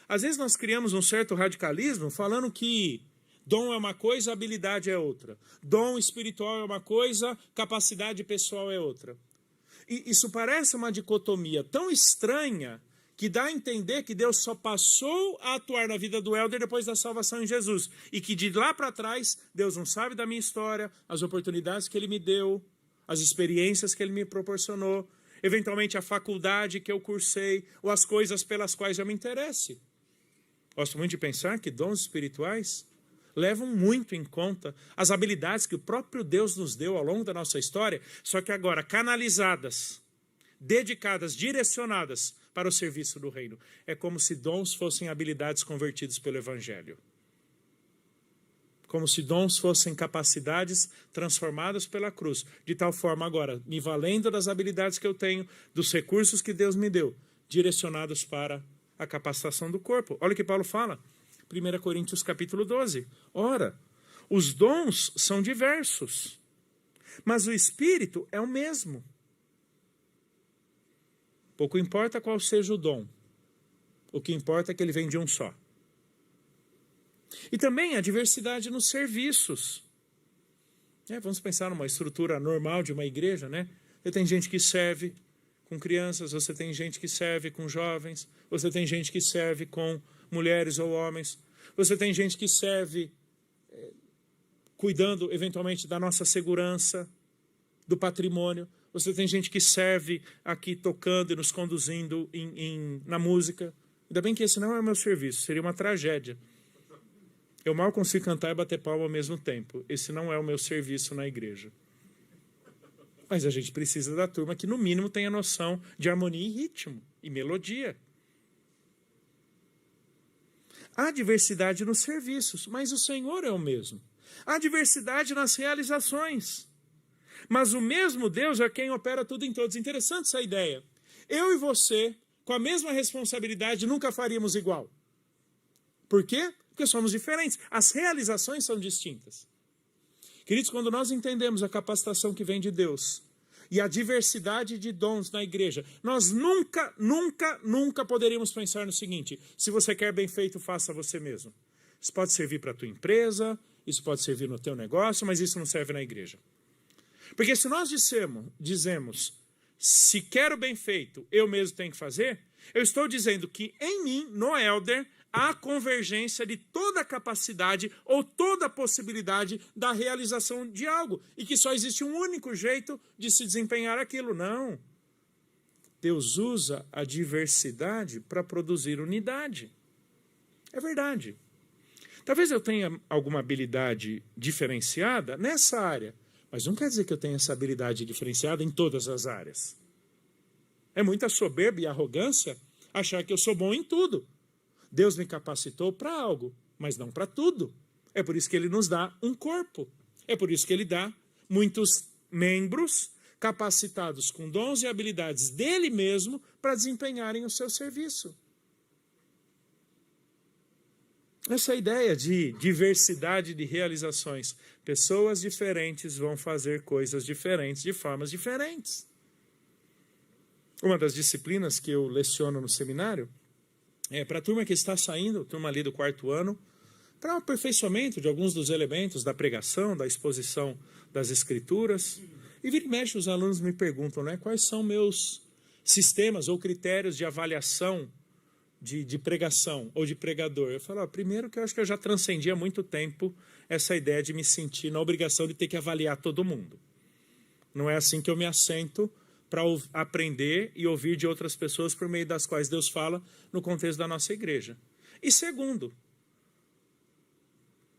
Às vezes nós criamos um certo radicalismo falando que dom é uma coisa, habilidade é outra. Dom espiritual é uma coisa, capacidade pessoal é outra. E isso parece uma dicotomia tão estranha que dá a entender que Deus só passou a atuar na vida do Helder depois da salvação em Jesus. E que de lá para trás, Deus não sabe da minha história, as oportunidades que Ele me deu, as experiências que Ele me proporcionou, eventualmente a faculdade que eu cursei, ou as coisas pelas quais eu me interesse. Gosto muito de pensar que dons espirituais levam muito em conta as habilidades que o próprio Deus nos deu ao longo da nossa história, só que agora canalizadas, dedicadas, direcionadas para o serviço do reino. É como se dons fossem habilidades convertidas pelo Evangelho. Como se dons fossem capacidades transformadas pela cruz. De tal forma agora, me valendo das habilidades que eu tenho, dos recursos que Deus me deu, direcionados para a capacitação do corpo. Olha o que Paulo fala, 1 Coríntios capítulo 12. Ora, os dons são diversos, mas o Espírito é o mesmo. Pouco importa qual seja o dom, o que importa é que ele vem de um só. E também a diversidade nos serviços. Vamos pensar numa estrutura normal de uma igreja, né? Você tem gente que serve com crianças, você tem gente que serve com jovens, você tem gente que serve com mulheres ou homens, você tem gente que serve cuidando eventualmente da nossa segurança, do patrimônio, você tem gente que serve aqui tocando e nos conduzindo na música. Ainda bem que esse não é o meu serviço, seria uma tragédia. Eu mal consigo cantar e bater palma ao mesmo tempo. Esse não é o meu serviço na igreja. Mas a gente precisa da turma que, no mínimo, tenha noção de harmonia e ritmo, e melodia. Há diversidade nos serviços, mas o Senhor é o mesmo. Há diversidade nas realizações, mas o mesmo Deus é quem opera tudo em todos. Interessante essa ideia. Eu e você, com a mesma responsabilidade, nunca faríamos igual. Por quê? Porque somos diferentes. As realizações são distintas. Queridos, quando nós entendemos a capacitação que vem de Deus e a diversidade de dons na igreja, nós nunca poderíamos pensar no seguinte: se você quer bem feito, faça você mesmo. Isso pode servir para a tua empresa, isso pode servir no teu negócio, mas isso não serve na igreja. Porque se nós dizemos, se quero bem feito, eu mesmo tenho que fazer, eu estou dizendo que em mim, no Helder, há convergência de toda a capacidade ou toda a possibilidade da realização de algo. E que só existe um único jeito de se desempenhar aquilo. Não. Deus usa a diversidade para produzir unidade. É verdade. Talvez eu tenha alguma habilidade diferenciada nessa área, mas não quer dizer que eu tenha essa habilidade diferenciada em todas as áreas. É muita soberba e arrogância achar que eu sou bom em tudo. Deus me capacitou para algo, mas não para tudo. É por isso que Ele nos dá um corpo. É por isso que Ele dá muitos membros capacitados com dons e habilidades dele mesmo para desempenharem o seu serviço. Essa ideia de diversidade de realizações. Pessoas diferentes vão fazer coisas diferentes de formas diferentes. Uma das disciplinas que eu leciono no seminário é para a turma que está saindo, turma ali do 4º ano, para o aperfeiçoamento de alguns dos elementos da pregação, da exposição das escrituras. E vira e mexe, os alunos me perguntam, né, quais são meus sistemas ou critérios de avaliação de pregação ou de pregador. Eu falo, primeiro que eu acho que eu já transcendi há muito tempo essa ideia de me sentir na obrigação de ter que avaliar todo mundo. Não é assim que eu me assento para aprender e ouvir de outras pessoas por meio das quais Deus fala no contexto da nossa igreja. E segundo,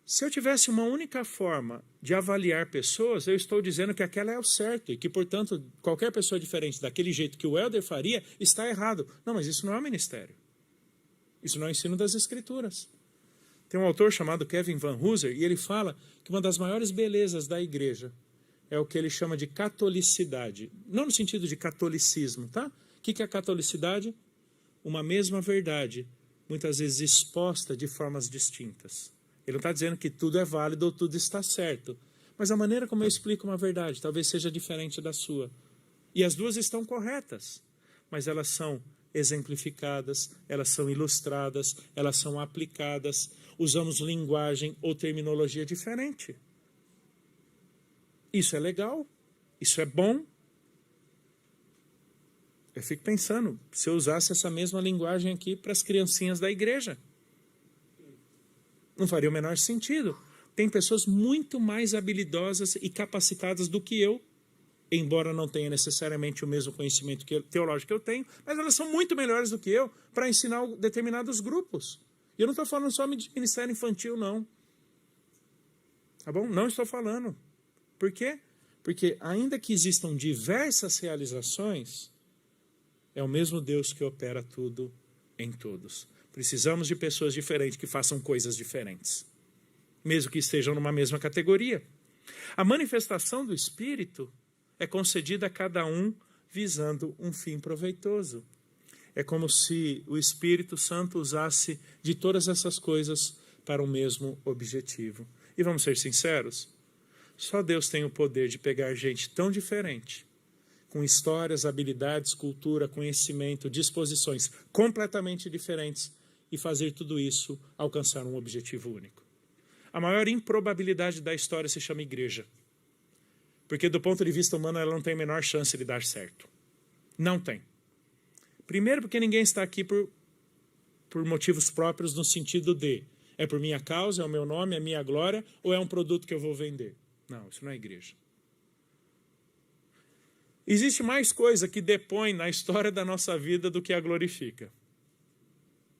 se eu tivesse uma única forma de avaliar pessoas, eu estou dizendo que aquela é o certo e que, portanto, qualquer pessoa diferente daquele jeito que o Helder faria está errado. Não, mas isso não é o ministério. Isso não é o ensino das Escrituras. Tem um autor chamado Kevin Van Hooser e ele fala que uma das maiores belezas da igreja é o que ele chama de catolicidade. Não no sentido de catolicismo, tá? O que é a catolicidade? Uma mesma verdade, muitas vezes exposta de formas distintas. Ele não está dizendo que tudo é válido ou tudo está certo. Mas a maneira como eu explico uma verdade talvez seja diferente da sua. E as duas estão corretas, mas elas são exemplificadas, elas são ilustradas, elas são aplicadas, usamos linguagem ou terminologia diferente. Isso é legal, isso é bom. Eu fico pensando, se eu usasse essa mesma linguagem aqui para as criancinhas da igreja, não faria o menor sentido. Tem pessoas muito mais habilidosas e capacitadas do que eu, embora não tenha necessariamente o mesmo conhecimento teológico que eu tenho, mas elas são muito melhores do que eu para ensinar determinados grupos. E eu não estou falando só de ministério infantil, não. Tá bom? Não estou falando. Por quê? Porque ainda que existam diversas realizações, é o mesmo Deus que opera tudo em todos. Precisamos de pessoas diferentes que façam coisas diferentes, mesmo que estejam numa mesma categoria. A manifestação do Espírito é concedida a cada um visando um fim proveitoso. É como se o Espírito Santo usasse de todas essas coisas para o mesmo objetivo. E vamos ser sinceros, só Deus tem o poder de pegar gente tão diferente, com histórias, habilidades, cultura, conhecimento, disposições completamente diferentes, e fazer tudo isso alcançar um objetivo único. A maior improbabilidade da história se chama igreja. Porque do ponto de vista humano ela não tem a menor chance de dar certo. Não tem. Primeiro porque ninguém está aqui por motivos próprios, no sentido de é por minha causa, é o meu nome, é a minha glória, ou é um produto que eu vou vender. Não, isso não é igreja. Existe mais coisa que depõe na história da nossa vida do que a glorifica.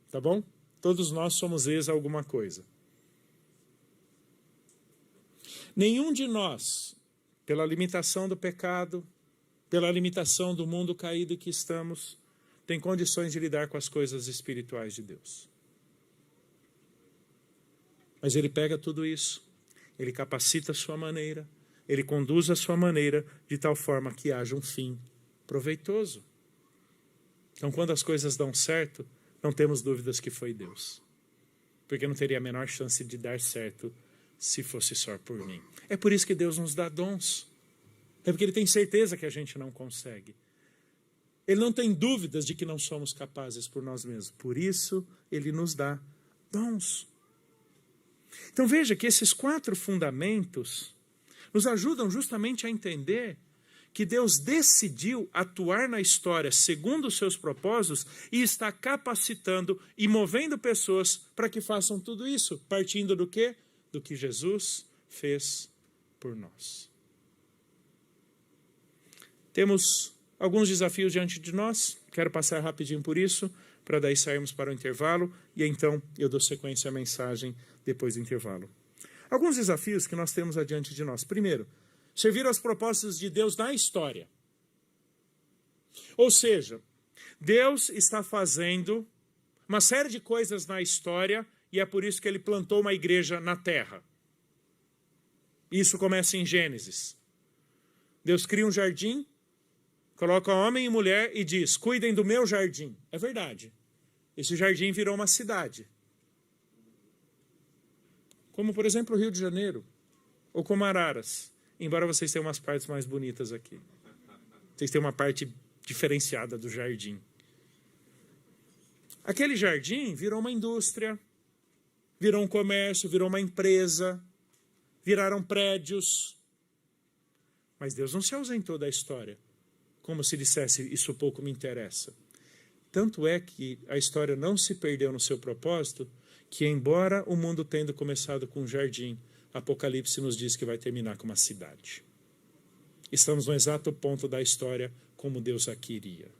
Tá bom? Todos nós somos ex a alguma coisa. Nenhum de nós, pela limitação do pecado, pela limitação do mundo caído em que estamos, tem condições de lidar com as coisas espirituais de Deus. Mas Ele pega tudo isso, Ele capacita a sua maneira, Ele conduz a sua maneira de tal forma que haja um fim proveitoso. Então, quando as coisas dão certo, não temos dúvidas que foi Deus. Porque não teria a menor chance de dar certo se fosse só por mim. É por isso que Deus nos dá dons. É porque Ele tem certeza que a gente não consegue. Ele não tem dúvidas de que não somos capazes por nós mesmos. Por isso, Ele nos dá dons. Então veja que esses 4 fundamentos nos ajudam justamente a entender que Deus decidiu atuar na história segundo os seus propósitos e está capacitando e movendo pessoas para que façam tudo isso, partindo do quê? Do que Jesus fez por nós. Temos alguns desafios diante de nós, quero passar rapidinho por isso, para daí sairmos para o intervalo, e então eu dou sequência à mensagem depois do intervalo. Alguns desafios que nós temos adiante de nós. Primeiro, servir aos propósitos de Deus na história. Ou seja, Deus está fazendo uma série de coisas na história e é por isso que Ele plantou uma igreja na terra. Isso começa em Gênesis. Deus cria um jardim, coloca homem e mulher e diz, cuidem do meu jardim. É verdade. Esse jardim virou uma cidade. Como, por exemplo, o Rio de Janeiro. Ou como Araras. Embora vocês tenham umas partes mais bonitas aqui. Vocês têm uma parte diferenciada do jardim. Aquele jardim virou uma indústria, virou um comércio, virou uma empresa, viraram prédios. Mas Deus não se ausentou da história, como se dissesse, isso pouco me interessa. Tanto é que a história não se perdeu no seu propósito, que embora o mundo tendo começado com um jardim, Apocalipse nos diz que vai terminar com uma cidade. Estamos no exato ponto da história como Deus a queria.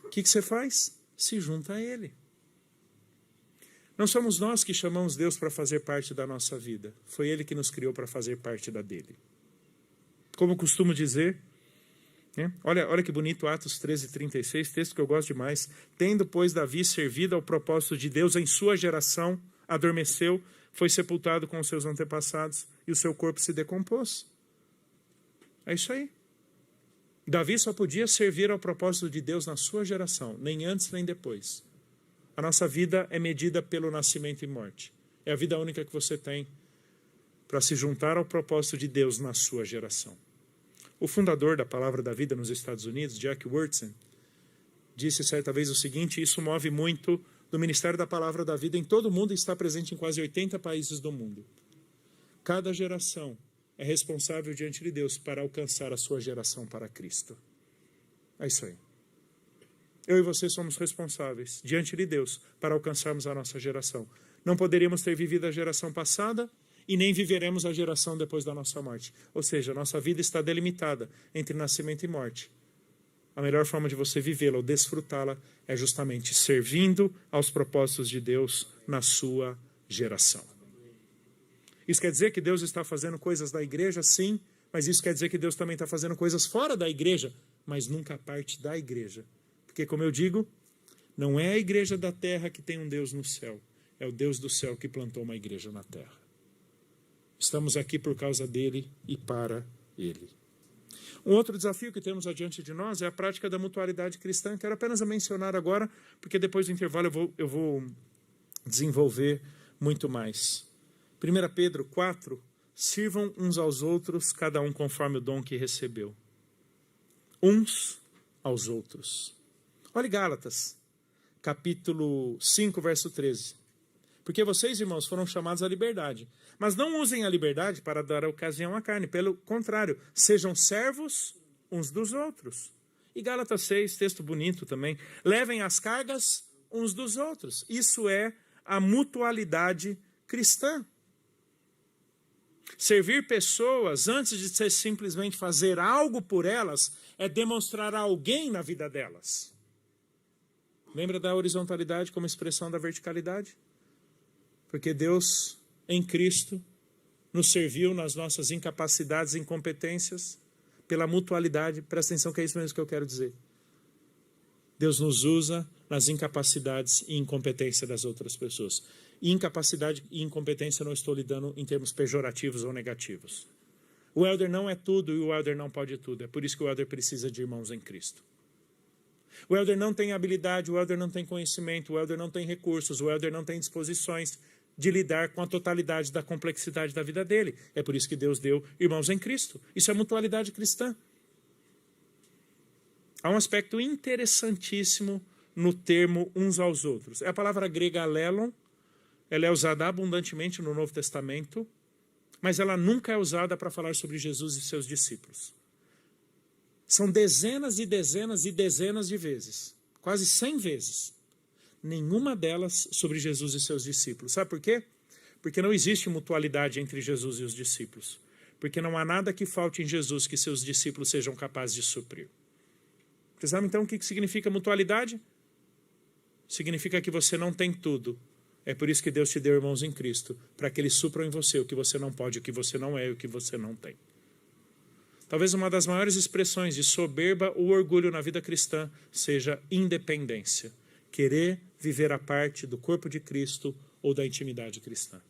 O que você faz? Se junta a Ele. Não somos nós que chamamos Deus para fazer parte da nossa vida. Foi Ele que nos criou para fazer parte da dele. Como costumo dizer, né? Olha que bonito, Atos 13:36, texto que eu gosto demais. Tendo, pois, Davi servido ao propósito de Deus em sua geração, adormeceu, foi sepultado com os seus antepassados e o seu corpo se decompôs. É isso aí. Davi só podia servir ao propósito de Deus na sua geração, nem antes nem depois. A nossa vida é medida pelo nascimento e morte. É a vida única que você tem para se juntar ao propósito de Deus na sua geração. O fundador da Palavra da Vida nos Estados Unidos, Jack Wurtzel, disse certa vez o seguinte: isso move muito do Ministério da Palavra da Vida em todo o mundo e está presente em quase 80 países do mundo. Cada geração é responsável diante de Deus para alcançar a sua geração para Cristo. É isso aí. Eu e você somos responsáveis diante de Deus para alcançarmos a nossa geração. Não poderíamos ter vivido a geração passada e nem viveremos a geração depois da nossa morte. Ou seja, a nossa vida está delimitada entre nascimento e morte. A melhor forma de você vivê-la ou desfrutá-la é justamente servindo aos propósitos de Deus na sua geração. Isso quer dizer que Deus está fazendo coisas da igreja? Sim, mas isso quer dizer que Deus também está fazendo coisas fora da igreja, mas nunca a parte da igreja. Porque, como eu digo, não é a igreja da terra que tem um Deus no céu, é o Deus do céu que plantou uma igreja na terra. Estamos aqui por causa dele e para ele. Um outro desafio que temos adiante de nós é a prática da mutualidade cristã. Quero apenas mencionar agora, porque depois do intervalo eu vou desenvolver muito mais. 1 Pedro 4, sirvam uns aos outros, cada um conforme o dom que recebeu. Uns aos outros. Olhe Gálatas, capítulo 5, verso 13. Porque vocês, irmãos, foram chamados à liberdade. Mas não usem a liberdade para dar ocasião à carne. Pelo contrário, sejam servos uns dos outros. E Gálatas 6, texto bonito também. Levem as cargas uns dos outros. Isso é a mutualidade cristã. Servir pessoas, antes de ser simplesmente fazer algo por elas, é demonstrar a alguém na vida delas. Lembra da horizontalidade como expressão da verticalidade? Porque Deus, em Cristo, nos serviu nas nossas incapacidades e incompetências, pela mutualidade. Presta atenção que é isso mesmo que eu quero dizer. Deus nos usa nas incapacidades e incompetência das outras pessoas. Incapacidade e incompetência não estou lidando em termos pejorativos ou negativos. O elder não é tudo e o elder não pode tudo. É por isso que o elder precisa de irmãos em Cristo. O elder não tem habilidade, o elder não tem conhecimento, o elder não tem recursos, o elder não tem disposições de lidar com a totalidade da complexidade da vida dele. É por isso que Deus deu irmãos em Cristo. Isso é mutualidade cristã. Há um aspecto interessantíssimo no termo uns aos outros. É a palavra grega alelon. Ela é usada abundantemente no Novo Testamento, mas ela nunca é usada para falar sobre Jesus e seus discípulos. São dezenas e dezenas e dezenas de vezes, quase 100 vezes, nenhuma delas sobre Jesus e seus discípulos. Sabe por quê? Porque não existe mutualidade entre Jesus e os discípulos. Porque não há nada que falte em Jesus que seus discípulos sejam capazes de suprir. Você sabe então o que significa mutualidade? Significa que você não tem tudo. É por isso que Deus te deu irmãos em Cristo, para que eles supram em você o que você não pode, o que você não é e o que você não tem. Talvez uma das maiores expressões de soberba ou orgulho na vida cristã seja independência. Querer viver a parte do corpo de Cristo ou da intimidade cristã.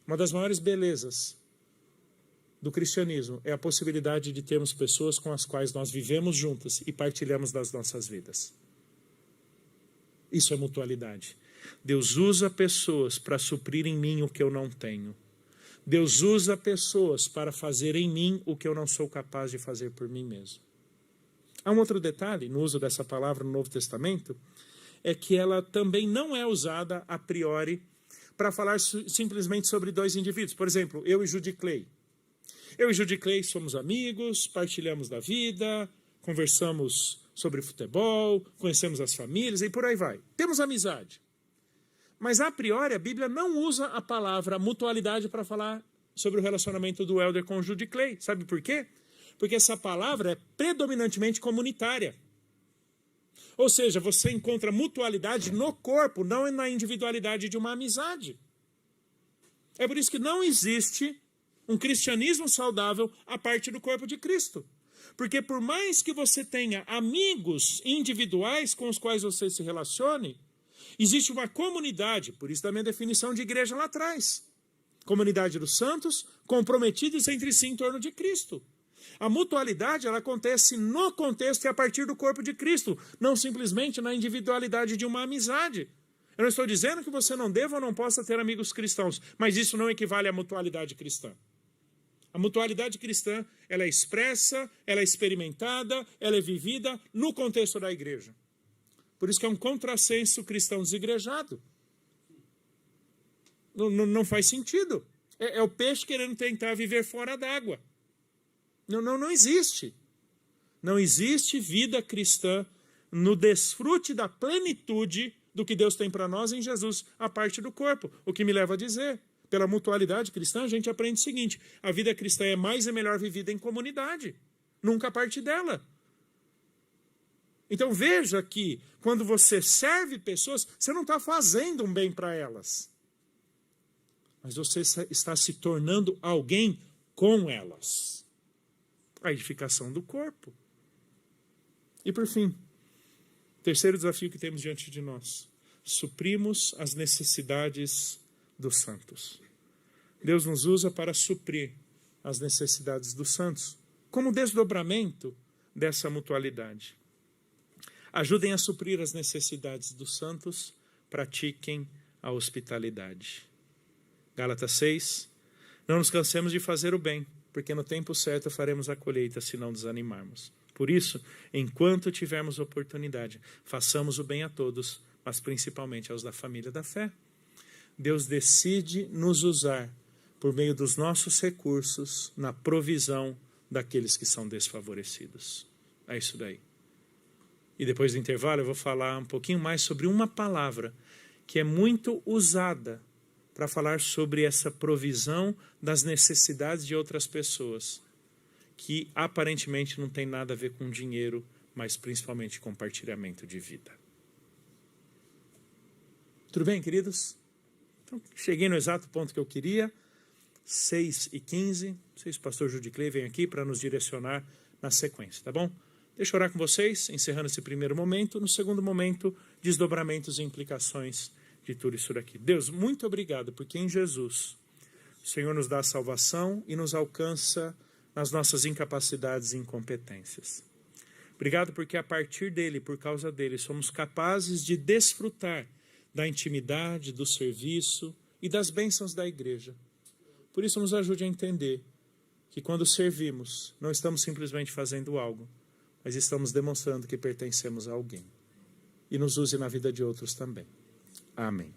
Uma das maiores belezas do cristianismo é a possibilidade de termos pessoas com as quais nós vivemos juntas e partilhamos das nossas vidas. Isso é mutualidade. Deus usa pessoas para suprir em mim o que eu não tenho. Deus usa pessoas para fazer em mim o que eu não sou capaz de fazer por mim mesmo. Há um outro detalhe no uso dessa palavra no Novo Testamento, é que ela também não é usada a priori para falar simplesmente sobre dois indivíduos. Por exemplo, eu e Judy Clay. Eu e Judy Clay somos amigos, partilhamos da vida, conversamos sobre futebol, conhecemos as famílias e por aí vai. Temos amizade. Mas, a priori, a Bíblia não usa a palavra mutualidade para falar sobre o relacionamento do elder com o Judy Clay. Sabe por quê? Porque essa palavra é predominantemente comunitária. Ou seja, você encontra mutualidade no corpo, não na individualidade de uma amizade. É por isso que não existe um cristianismo saudável a parte do corpo de Cristo. Porque por mais que você tenha amigos individuais com os quais você se relacione, existe uma comunidade, por isso da minha definição de igreja lá atrás. Comunidade dos santos, comprometidos entre si em torno de Cristo. A mutualidade, ela acontece no contexto e a partir do corpo de Cristo, não simplesmente na individualidade de uma amizade. Eu não estou dizendo que você não deva ou não possa ter amigos cristãos, mas isso não equivale à mutualidade cristã. A mutualidade cristã, ela é expressa, ela é experimentada, ela é vivida no contexto da igreja. Por isso que é um contrassenso cristão desigrejado. Não faz sentido. É o peixe querendo tentar viver fora d'água. Não existe. Não existe vida cristã no desfrute da plenitude do que Deus tem para nós em Jesus, a parte do corpo. O que me leva a dizer, pela mutualidade cristã, a gente aprende o seguinte: a vida cristã é mais e melhor vivida em comunidade, nunca a parte dela. Então veja que quando você serve pessoas, você não está fazendo um bem para elas, mas você está se tornando alguém com elas. A edificação do corpo. E por fim, terceiro desafio que temos diante de nós: suprimos as necessidades dos santos. Deus nos usa para suprir as necessidades dos santos, como desdobramento dessa mutualidade. Ajudem a suprir as necessidades dos santos, pratiquem a hospitalidade. Gálatas 6, não nos cansemos de fazer o bem, porque no tempo certo faremos a colheita se não desanimarmos. Por isso, enquanto tivermos oportunidade, façamos o bem a todos, mas principalmente aos da família da fé. Deus decide nos usar por meio dos nossos recursos na provisão daqueles que são desfavorecidos. É isso daí. E depois do intervalo eu vou falar um pouquinho mais sobre uma palavra que é muito usada para falar sobre essa provisão das necessidades de outras pessoas, que aparentemente não tem nada a ver com dinheiro, mas principalmente compartilhamento de vida. Tudo bem, queridos? Então, cheguei no exato ponto que eu queria, 6h15. Não sei se o pastor Judiclei vem aqui para nos direcionar na sequência, tá bom? Deixa eu orar com vocês, encerrando esse primeiro momento. No segundo momento, desdobramentos e implicações de tudo isso daqui. Deus, muito obrigado, porque em Jesus o Senhor nos dá a salvação e nos alcança nas nossas incapacidades e incompetências. Obrigado porque a partir dele, por causa dele, somos capazes de desfrutar da intimidade, do serviço e das bênçãos da igreja. Por isso nos ajude a entender que quando servimos, não estamos simplesmente fazendo algo, mas estamos demonstrando que pertencemos a alguém. E nos use na vida de outros também. Amém.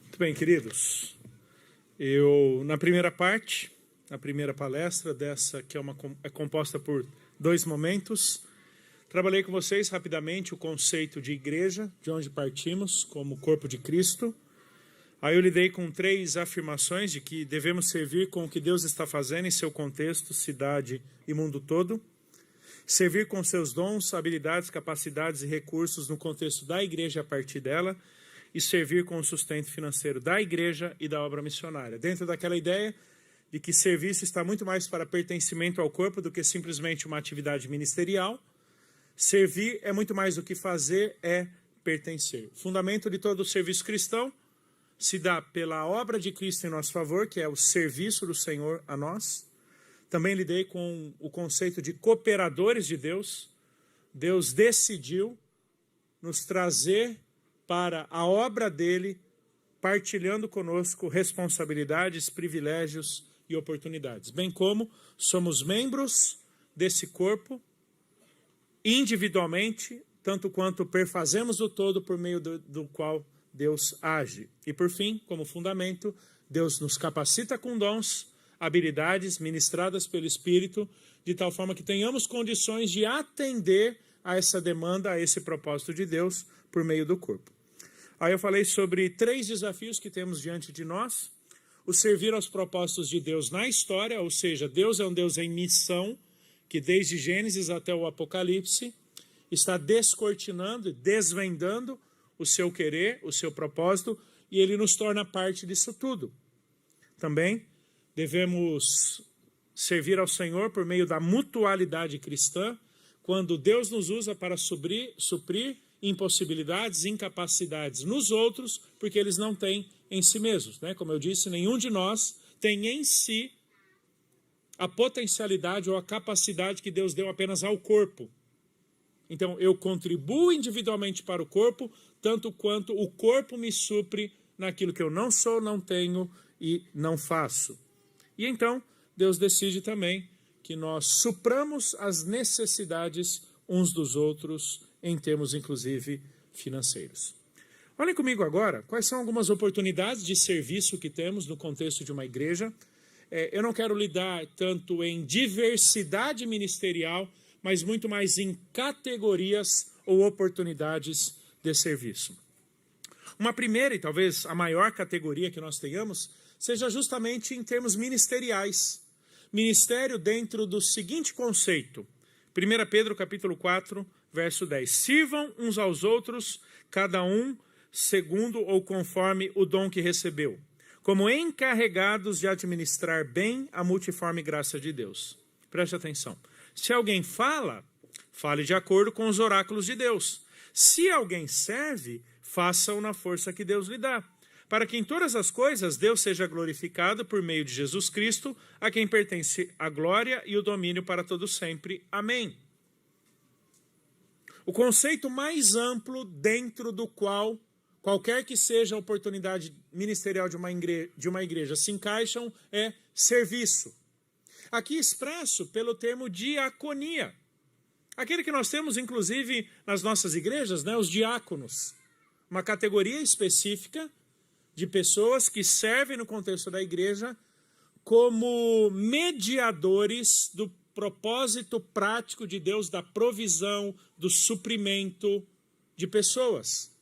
Muito bem, queridos. Eu, na primeira parte, na primeira palestra dessa, que é composta por 2 momentos, trabalhei com vocês rapidamente o conceito de igreja, de onde partimos, como corpo de Cristo. Aí eu lidei com 3 afirmações de que devemos servir com o que Deus está fazendo em seu contexto, cidade e mundo todo. Servir com seus dons, habilidades, capacidades e recursos no contexto da igreja a partir dela. E servir com o sustento financeiro da igreja e da obra missionária. Dentro daquela ideia de que serviço está muito mais para pertencimento ao corpo do que simplesmente uma atividade ministerial. Servir é muito mais do que fazer, é pertencer. O fundamento de todo o serviço cristão se dá pela obra de Cristo em nosso favor, que é o serviço do Senhor a nós. Também lidei com o conceito de cooperadores de Deus. Deus decidiu nos trazer para a obra dele, partilhando conosco responsabilidades, privilégios e oportunidades. Bem como somos membros desse corpo, individualmente, tanto quanto perfazemos o todo por meio do qual Deus age. E por fim, como fundamento, Deus nos capacita com dons, habilidades ministradas pelo Espírito, de tal forma que tenhamos condições de atender a essa demanda, a esse propósito de Deus, por meio do corpo. Aí eu falei sobre 3 desafios que temos diante de nós. O servir aos propósitos de Deus na história, ou seja, Deus é um Deus em missão, que desde Gênesis até o Apocalipse, está descortinando e desvendando o seu querer, o seu propósito, e ele nos torna parte disso tudo. Também devemos servir ao Senhor por meio da mutualidade cristã, quando Deus nos usa para suprir impossibilidades, incapacidades nos outros, porque eles não têm em si mesmos. Né? Como eu disse, nenhum de nós tem em si a potencialidade ou a capacidade que Deus deu apenas ao corpo. Então, eu contribuo individualmente para o corpo, tanto quanto o corpo me supre naquilo que eu não sou, não tenho e não faço. E então, Deus decide também que nós supramos as necessidades uns dos outros, em termos, inclusive, financeiros. Olhem comigo agora quais são algumas oportunidades de serviço que temos no contexto de uma igreja. Eu não quero lidar tanto em diversidade ministerial, mas muito mais em categorias ou oportunidades de serviço. Uma primeira e talvez a maior categoria que nós tenhamos seja justamente em termos ministeriais. Ministério dentro do seguinte conceito. 1 Pedro capítulo 4, verso 10. Sirvam uns aos outros, cada um segundo ou conforme o dom que recebeu, como encarregados de administrar bem a multiforme graça de Deus. Preste atenção. Se alguém fala, fale de acordo com os oráculos de Deus. Se alguém serve, faça-o na força que Deus lhe dá, para que em todas as coisas Deus seja glorificado por meio de Jesus Cristo, a quem pertence a glória e o domínio para todo sempre. Amém. O conceito mais amplo dentro do qual qualquer que seja a oportunidade ministerial de uma igreja se encaixam é serviço. Aqui expresso pelo termo diaconia. Aquele que nós temos, inclusive, nas nossas igrejas, né, os diáconos. Uma categoria específica de pessoas que servem no contexto da igreja como mediadores do propósito prático de Deus, da provisão, do suprimento de pessoas.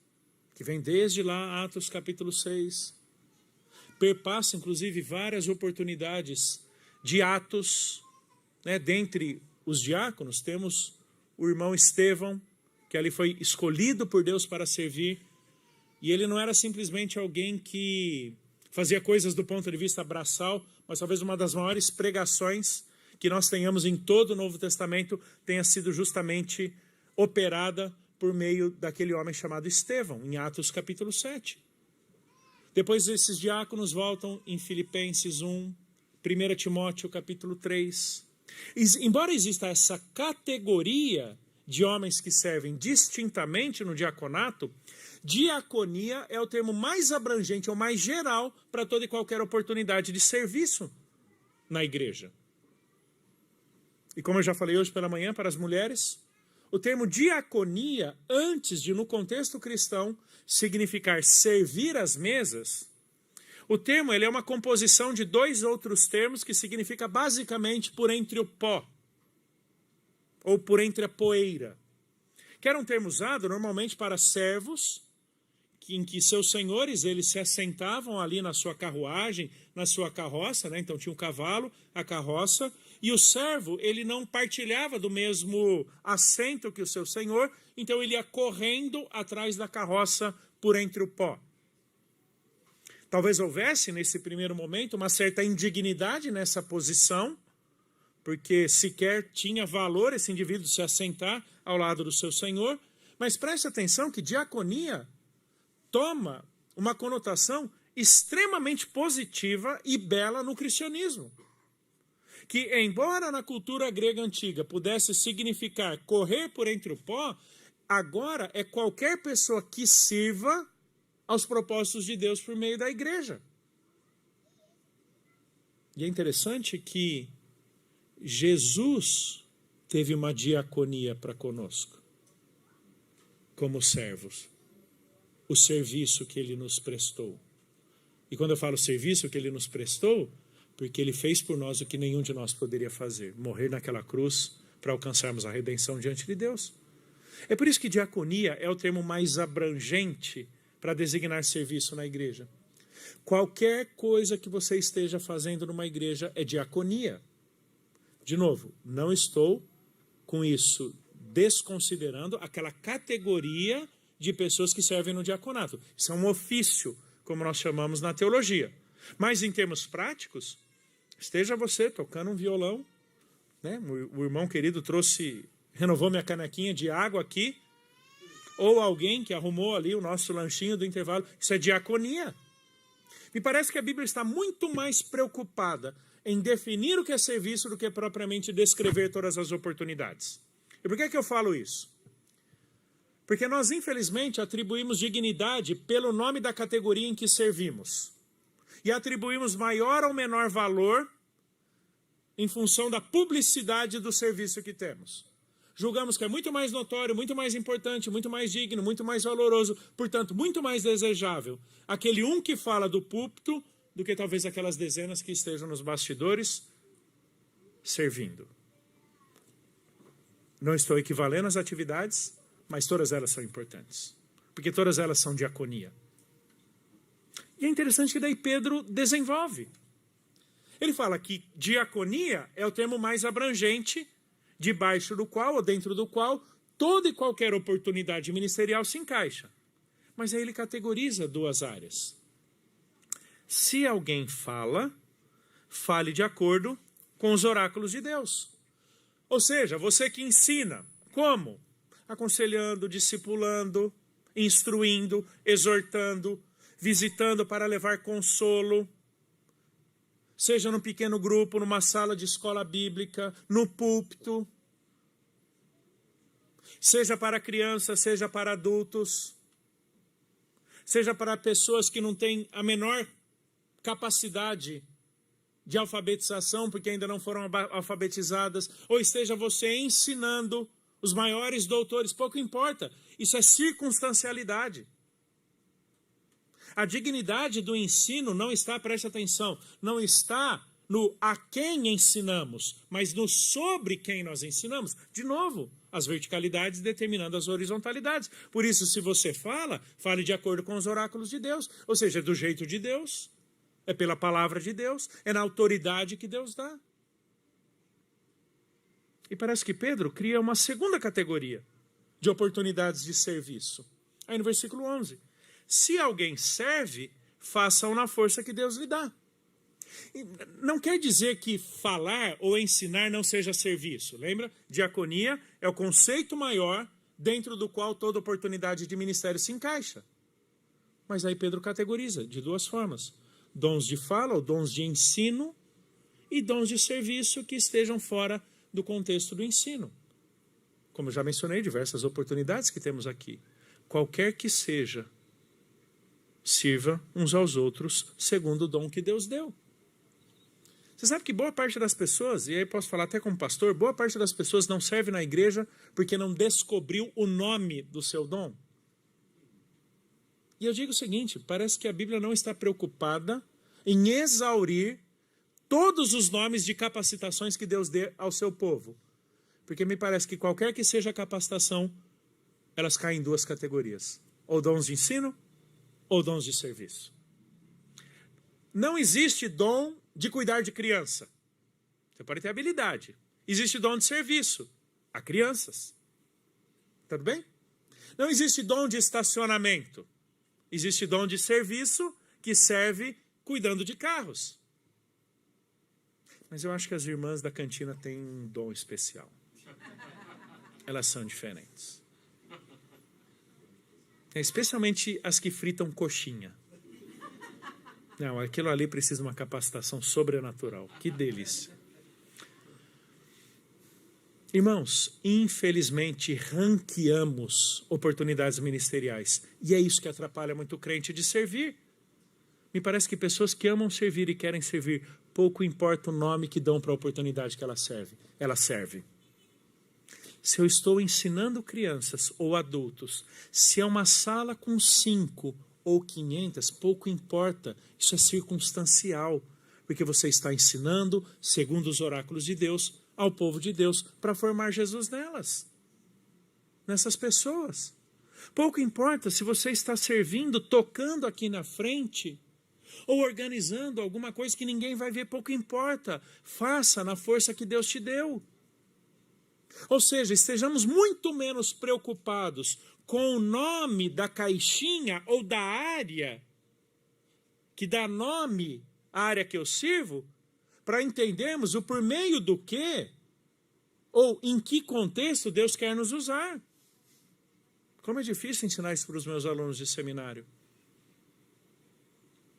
Que vem desde lá, Atos capítulo 6. Perpassa, inclusive, várias oportunidades de Atos, né? Dentre os diáconos, temos o irmão Estevão, que ali foi escolhido por Deus para servir, e ele não era simplesmente alguém que fazia coisas do ponto de vista braçal, mas talvez uma das maiores pregações que nós tenhamos em todo o Novo Testamento tenha sido justamente operada por meio daquele homem chamado Estevão, em Atos capítulo 7. Depois esses diáconos voltam em Filipenses 1, 1 Timóteo capítulo 3. Embora exista essa categoria de homens que servem distintamente no diaconato, diaconia é o termo mais abrangente ou mais geral para toda e qualquer oportunidade de serviço na igreja. E como eu já falei hoje pela manhã para as mulheres, o termo diaconia, antes de no contexto cristão significar servir às mesas, o termo ele é uma composição de dois outros termos que significa basicamente por entre o pó, ou por entre a poeira, que era um termo usado normalmente para servos, em que seus senhores eles se assentavam ali na sua carruagem, na sua carroça, né? Então tinha o cavalo, a carroça, e o servo ele não partilhava do mesmo assento que o seu senhor, então ele ia correndo atrás da carroça por entre o pó. Talvez houvesse, nesse primeiro momento, uma certa indignidade nessa posição, porque sequer tinha valor esse indivíduo se assentar ao lado do seu senhor, mas preste atenção que diaconia toma uma conotação extremamente positiva e bela no cristianismo. Que, embora na cultura grega antiga pudesse significar correr por entre o pó, agora é qualquer pessoa que sirva aos propósitos de Deus por meio da igreja. E é interessante que Jesus teve uma diaconia para conosco, como servos. O serviço que ele nos prestou. E quando eu falo serviço que ele nos prestou, porque ele fez por nós o que nenhum de nós poderia fazer, morrer naquela cruz para alcançarmos a redenção diante de Deus. É por isso que diaconia é o termo mais abrangente para designar serviço na igreja. Qualquer coisa que você esteja fazendo numa igreja é diaconia. De novo, não estou com isso desconsiderando aquela categoria de pessoas que servem no diaconato. Isso é um ofício, como nós chamamos na teologia. Mas em termos práticos, esteja você tocando um violão, né? O irmão querido renovou minha canequinha de água aqui, ou alguém que arrumou ali o nosso lanchinho do intervalo, isso é diaconia. Me parece que a Bíblia está muito mais preocupada em definir o que é serviço do que propriamente descrever todas as oportunidades. E por que eu falo isso? Porque nós, infelizmente, atribuímos dignidade pelo nome da categoria em que servimos. E atribuímos maior ou menor valor em função da publicidade do serviço que temos. Julgamos que é muito mais notório, muito mais importante, muito mais digno, muito mais valoroso, portanto, muito mais desejável aquele um que fala do púlpito do que talvez aquelas dezenas que estejam nos bastidores servindo. Não estou equivalendo as atividades, mas todas elas são importantes, porque todas elas são diaconia. E é interessante que daí Pedro desenvolve. Ele fala que diaconia é o termo mais abrangente, debaixo do qual, ou dentro do qual, toda e qualquer oportunidade ministerial se encaixa. Mas aí ele categoriza duas áreas. Se alguém fala, fale de acordo com os oráculos de Deus. Ou seja, você que ensina, como? Aconselhando, discipulando, instruindo, exortando, visitando para levar consolo, seja num pequeno grupo, numa sala de escola bíblica, no púlpito, seja para crianças, seja para adultos, seja para pessoas que não têm a menor capacidade de alfabetização, porque ainda não foram alfabetizadas, ou esteja você ensinando os maiores doutores, pouco importa, isso é circunstancialidade. A dignidade do ensino não está, preste atenção, não está no a quem ensinamos, mas no sobre quem nós ensinamos. De novo, as verticalidades determinando as horizontalidades. Por isso, se você fala, fale de acordo com os oráculos de Deus, ou seja, é do jeito de Deus, é pela palavra de Deus, é na autoridade que Deus dá. E parece que Pedro cria uma segunda categoria de oportunidades de serviço. Aí no versículo 11. Se alguém serve, faça-o na força que Deus lhe dá. Não quer dizer que falar ou ensinar não seja serviço. Lembra? Diaconia é o conceito maior dentro do qual toda oportunidade de ministério se encaixa. Mas aí Pedro categoriza de duas formas. Dons de fala ou dons de ensino e dons de serviço que estejam fora do contexto do ensino. Como eu já mencionei, diversas oportunidades que temos aqui. Qualquer que seja, sirva uns aos outros segundo o dom que Deus deu. Você sabe que boa parte das pessoas, e aí posso falar até como pastor, boa parte das pessoas não serve na igreja porque não descobriu o nome do seu dom. E eu digo o seguinte, parece que a Bíblia não está preocupada em exaurir todos os nomes de capacitações que Deus dê ao seu povo. Porque me parece que qualquer que seja a capacitação, elas caem em duas categorias. Ou dons de ensino, ou dons de serviço. Não existe dom de cuidar de criança. Você pode ter habilidade. Existe dom de serviço a crianças. Tudo bem? Não existe dom de estacionamento. Existe dom de serviço que serve cuidando de carros. Mas eu acho que as irmãs da cantina têm um dom especial. Elas são diferentes. Especialmente as que fritam coxinha. Não, aquilo ali precisa de uma capacitação sobrenatural. Que delícia. Irmãos, infelizmente ranqueamos oportunidades ministeriais. E é isso que atrapalha muito o crente de servir. Me parece que pessoas que amam servir e querem servir, pouco importa o nome que dão para a oportunidade que ela serve. Se eu estou ensinando crianças ou adultos, se é uma sala com 5 ou 500, pouco importa. Isso é circunstancial, porque você está ensinando, segundo os oráculos de Deus, ao povo de Deus, para formar Jesus nelas, nessas pessoas. Pouco importa se você está servindo, tocando aqui na frente, ou organizando alguma coisa que ninguém vai ver, pouco importa. Faça na força que Deus te deu. Ou seja, estejamos muito menos preocupados com o nome da caixinha ou da área que dá nome à área que eu sirvo, para entendermos o por meio do que ou em que contexto Deus quer nos usar. Como é difícil ensinar isso para os meus alunos de seminário.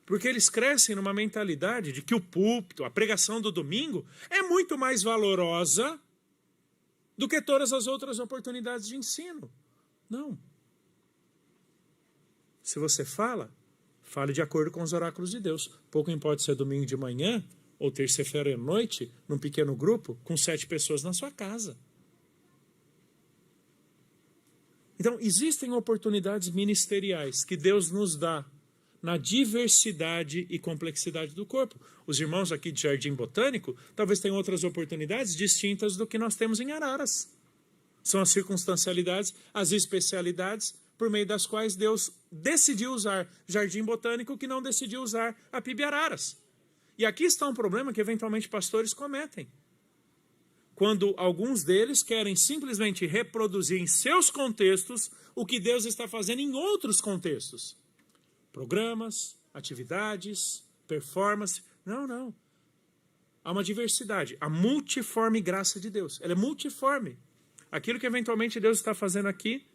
Porque eles crescem numa mentalidade de que o púlpito, a pregação do domingo, é muito mais valorosa do que todas as outras oportunidades de ensino. Não. Se você fala, fale de acordo com os oráculos de Deus. Pouco importa se é domingo de manhã ou terça-feira à noite, num pequeno grupo, com 7 pessoas na sua casa. Então, existem oportunidades ministeriais que Deus nos dá na diversidade e complexidade do corpo. Os irmãos aqui de Jardim Botânico talvez tenham outras oportunidades distintas do que nós temos em Araras. São as circunstancialidades, as especialidades, por meio das quais Deus decidiu usar Jardim Botânico, que não decidiu usar a PIB Araras. E aqui está um problema que eventualmente pastores cometem. Quando alguns deles querem simplesmente reproduzir em seus contextos o que Deus está fazendo em outros contextos. Programas, atividades, performance. Não. Há uma diversidade. A multiforme graça de Deus. Ela é multiforme. Aquilo que eventualmente Deus está fazendo aqui,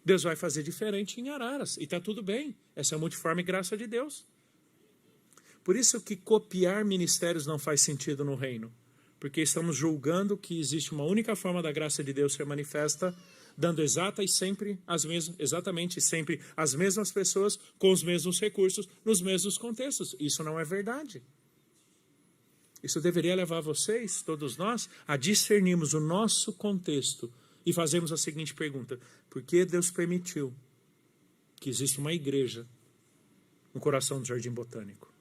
Deus vai fazer diferente em Araras. E está tudo bem. Essa é a multiforme graça de Deus. Por isso que copiar ministérios não faz sentido no reino. Porque estamos julgando que existe uma única forma da graça de Deus ser manifesta, dando exatamente sempre as mesmas pessoas, com os mesmos recursos, nos mesmos contextos. Isso não é verdade. Isso deveria levar vocês, todos nós, a discernirmos o nosso contexto e fazermos a seguinte pergunta: por que Deus permitiu que exista uma igreja no coração do Jardim Botânico?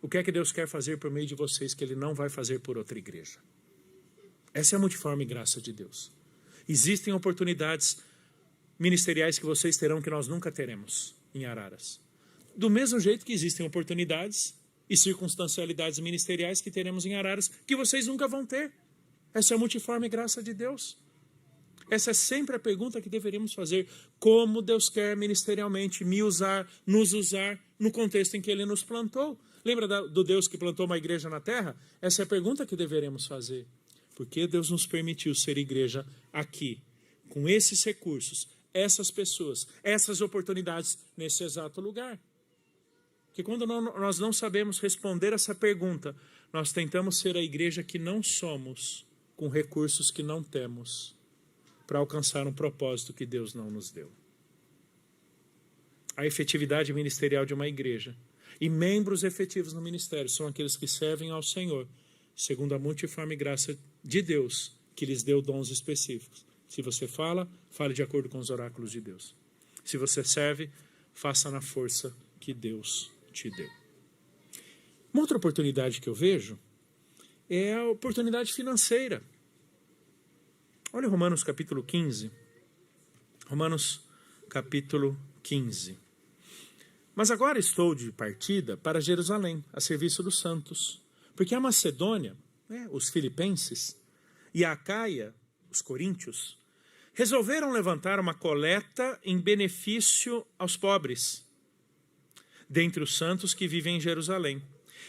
O que é que Deus quer fazer por meio de vocês que Ele não vai fazer por outra igreja? Essa é a multiforme graça de Deus. Existem oportunidades ministeriais que vocês terão que nós nunca teremos em Araras. Do mesmo jeito que existem oportunidades e circunstancialidades ministeriais que teremos em Araras que vocês nunca vão ter. Essa é a multiforme graça de Deus. Essa é sempre a pergunta que deveríamos fazer. Como Deus quer ministerialmente me usar, nos usar no contexto em que Ele nos plantou? Lembra do Deus que plantou uma igreja na terra? Essa é a pergunta que deveremos fazer. Por que Deus nos permitiu ser igreja aqui, com esses recursos, essas pessoas, essas oportunidades nesse exato lugar? Porque quando nós não sabemos responder essa pergunta, nós tentamos ser a igreja que não somos, com recursos que não temos, para alcançar um propósito que Deus não nos deu. A efetividade ministerial de uma igreja e membros efetivos no ministério são aqueles que servem ao Senhor, segundo a multiforme graça de Deus, que lhes deu dons específicos. Se você fala, fale de acordo com os oráculos de Deus. Se você serve, faça na força que Deus te deu. Uma outra oportunidade que eu vejo é a oportunidade financeira. Olha Romanos capítulo 15. Romanos capítulo 15. Mas agora estou de partida para Jerusalém, a serviço dos santos, porque a Macedônia, os filipenses, e a Acaia, os coríntios, resolveram levantar uma coleta em benefício aos pobres, dentre os santos que vivem em Jerusalém.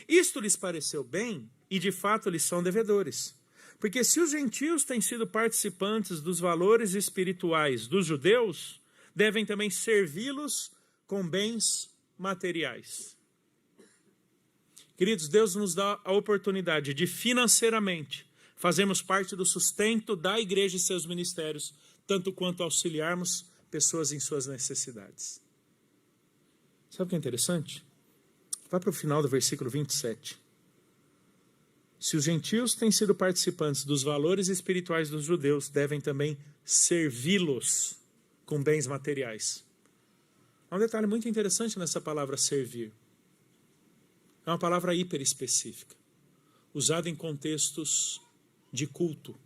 Isto lhes pareceu bem e de fato lhes são devedores. Porque se os gentios têm sido participantes dos valores espirituais dos judeus, devem também servi-los com bens materiais. Queridos, Deus nos dá a oportunidade de financeiramente fazermos parte do sustento da igreja e seus ministérios, tanto quanto auxiliarmos pessoas em suas necessidades. Sabe o que é interessante? Vá para o final do versículo 27. Se os gentios têm sido participantes dos valores espirituais dos judeus, devem também servi-los com bens materiais. Há um detalhe muito interessante nessa palavra servir. É uma palavra hiper específica, usada em contextos de culto.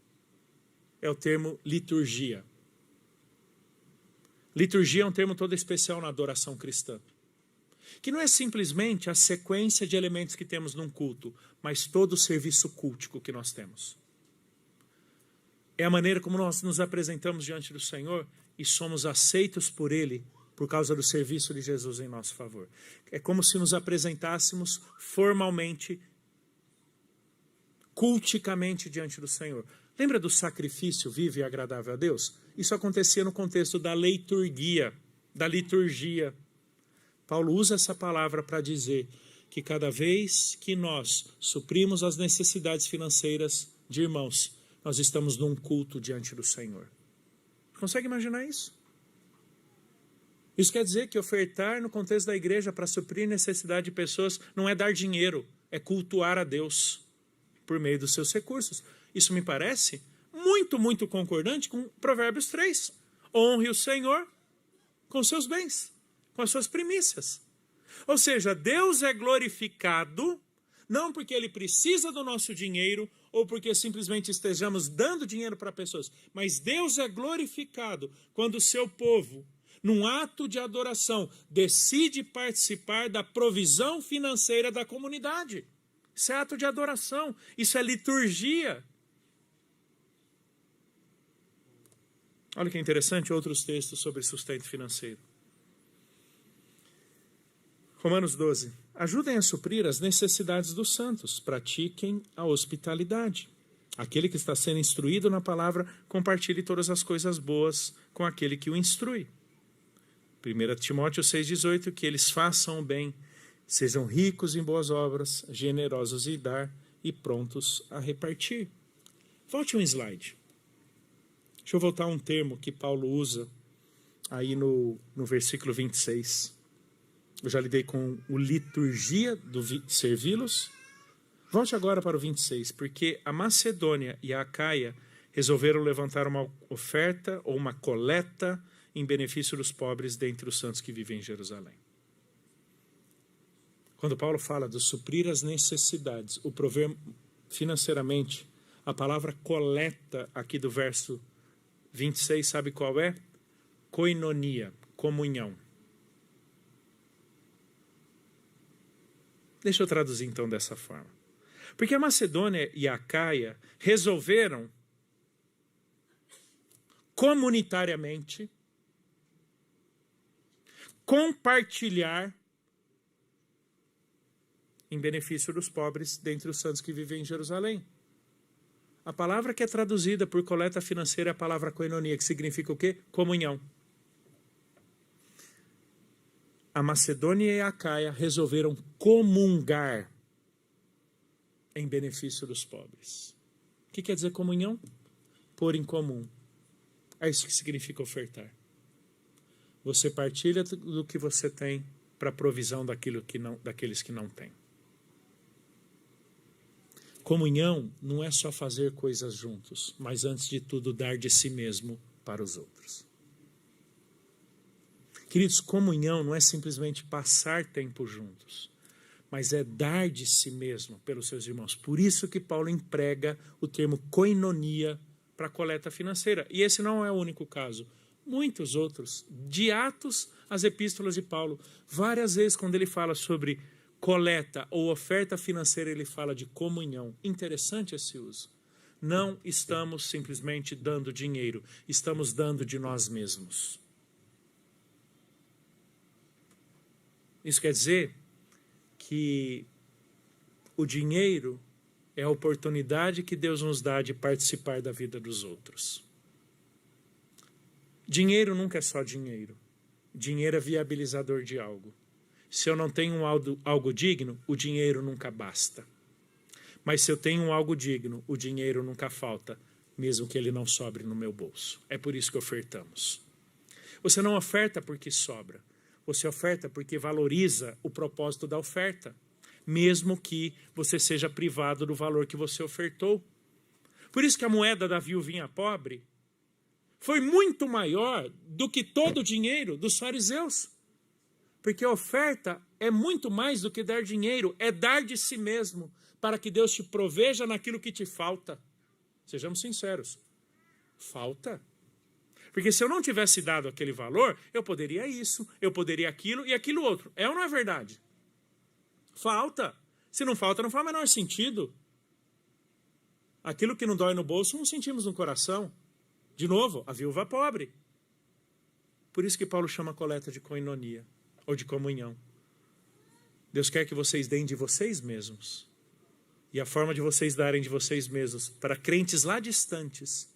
É o termo liturgia. Liturgia é um termo todo especial na adoração cristã, que não é simplesmente a sequência de elementos que temos num culto, mas todo o serviço cultico que nós temos. É a maneira como nós nos apresentamos diante do Senhor e somos aceitos por Ele por causa do serviço de Jesus em nosso favor. É como se nos apresentássemos formalmente, culticamente diante do Senhor. Lembra do sacrifício vivo e agradável a Deus? Isso acontecia no contexto da liturgia. Paulo usa essa palavra para dizer que cada vez que nós suprimos as necessidades financeiras de irmãos, nós estamos num culto diante do Senhor. Consegue imaginar isso? Isso quer dizer que ofertar no contexto da igreja para suprir necessidade de pessoas não é dar dinheiro, é cultuar a Deus por meio dos seus recursos. Isso me parece muito concordante com Provérbios 3. Honre o Senhor com seus bens, com as suas primícias. Ou seja, Deus é glorificado não porque Ele precisa do nosso dinheiro ou porque simplesmente estejamos dando dinheiro para pessoas, mas Deus é glorificado quando o seu povo, num ato de adoração, decide participar da provisão financeira da comunidade. Isso é ato de adoração, isso é liturgia. Olha que interessante, outros textos sobre sustento financeiro. Romanos 12. Ajudem a suprir as necessidades dos santos, pratiquem a hospitalidade. Aquele que está sendo instruído na palavra, compartilhe todas as coisas boas com aquele que o instrui. 1 Timóteo 6,18, que eles façam o bem, sejam ricos em boas obras, generosos em dar e prontos a repartir. Volte um slide. Deixa eu voltar a um termo que Paulo usa aí no versículo 26. Eu já lidei com o liturgia do servi-los. Volte agora para o 26, porque a Macedônia e a Acaia resolveram levantar uma oferta ou uma coleta em benefício dos pobres dentre os santos que vivem em Jerusalém. Quando Paulo fala de suprir as necessidades, o prover financeiramente, a palavra coleta aqui do verso 26, sabe qual é? Koinonia, comunhão. Deixa eu traduzir então dessa forma. Porque a Macedônia e a Acaia resolveram comunitariamente compartilhar em benefício dos pobres dentre os santos que vivem em Jerusalém. A palavra que é traduzida por coleta financeira é a palavra koinonia, que significa o quê? Comunhão. A Macedônia e a Acaia resolveram comungar em benefício dos pobres. O que quer dizer comunhão? Pôr em comum. É isso que significa ofertar. Você partilha do que você tem para a provisão daqueles que não têm. Comunhão não é só fazer coisas juntos, mas antes de tudo dar de si mesmo para os outros. Queridos, comunhão não é simplesmente passar tempo juntos, mas é dar de si mesmo pelos seus irmãos. Por isso que Paulo emprega o termo koinonia para a coleta financeira. E esse não é o único caso. Muitos outros, de Atos às epístolas de Paulo, várias vezes quando ele fala sobre coleta ou oferta financeira, ele fala de comunhão. Interessante esse uso. Não estamos simplesmente dando dinheiro, estamos dando de nós mesmos. Isso quer dizer que o dinheiro é a oportunidade que Deus nos dá de participar da vida dos outros. Dinheiro nunca é só dinheiro. Dinheiro é viabilizador de algo. Se eu não tenho algo digno, o dinheiro nunca basta. Mas se eu tenho algo digno, o dinheiro nunca falta, mesmo que ele não sobre no meu bolso. É por isso que ofertamos. Você não oferta porque sobra. Você oferta porque valoriza o propósito da oferta, mesmo que você seja privado do valor que você ofertou. Por isso que a moeda da viuvinha pobre foi muito maior do que todo o dinheiro dos fariseus. Porque a oferta é muito mais do que dar dinheiro, é dar de si mesmo, para que Deus te proveja naquilo que te falta. Sejamos sinceros, falta. Porque se eu não tivesse dado aquele valor, eu poderia isso, eu poderia aquilo e aquilo outro. É ou não é verdade? Falta. Se não falta, não faz o menor sentido. Aquilo que não dói no bolso, não sentimos no coração. De novo, a viúva pobre. Por isso que Paulo chama a coleta de koinonia, ou de comunhão. Deus quer que vocês deem de vocês mesmos. E a forma de vocês darem de vocês mesmos para crentes lá distantes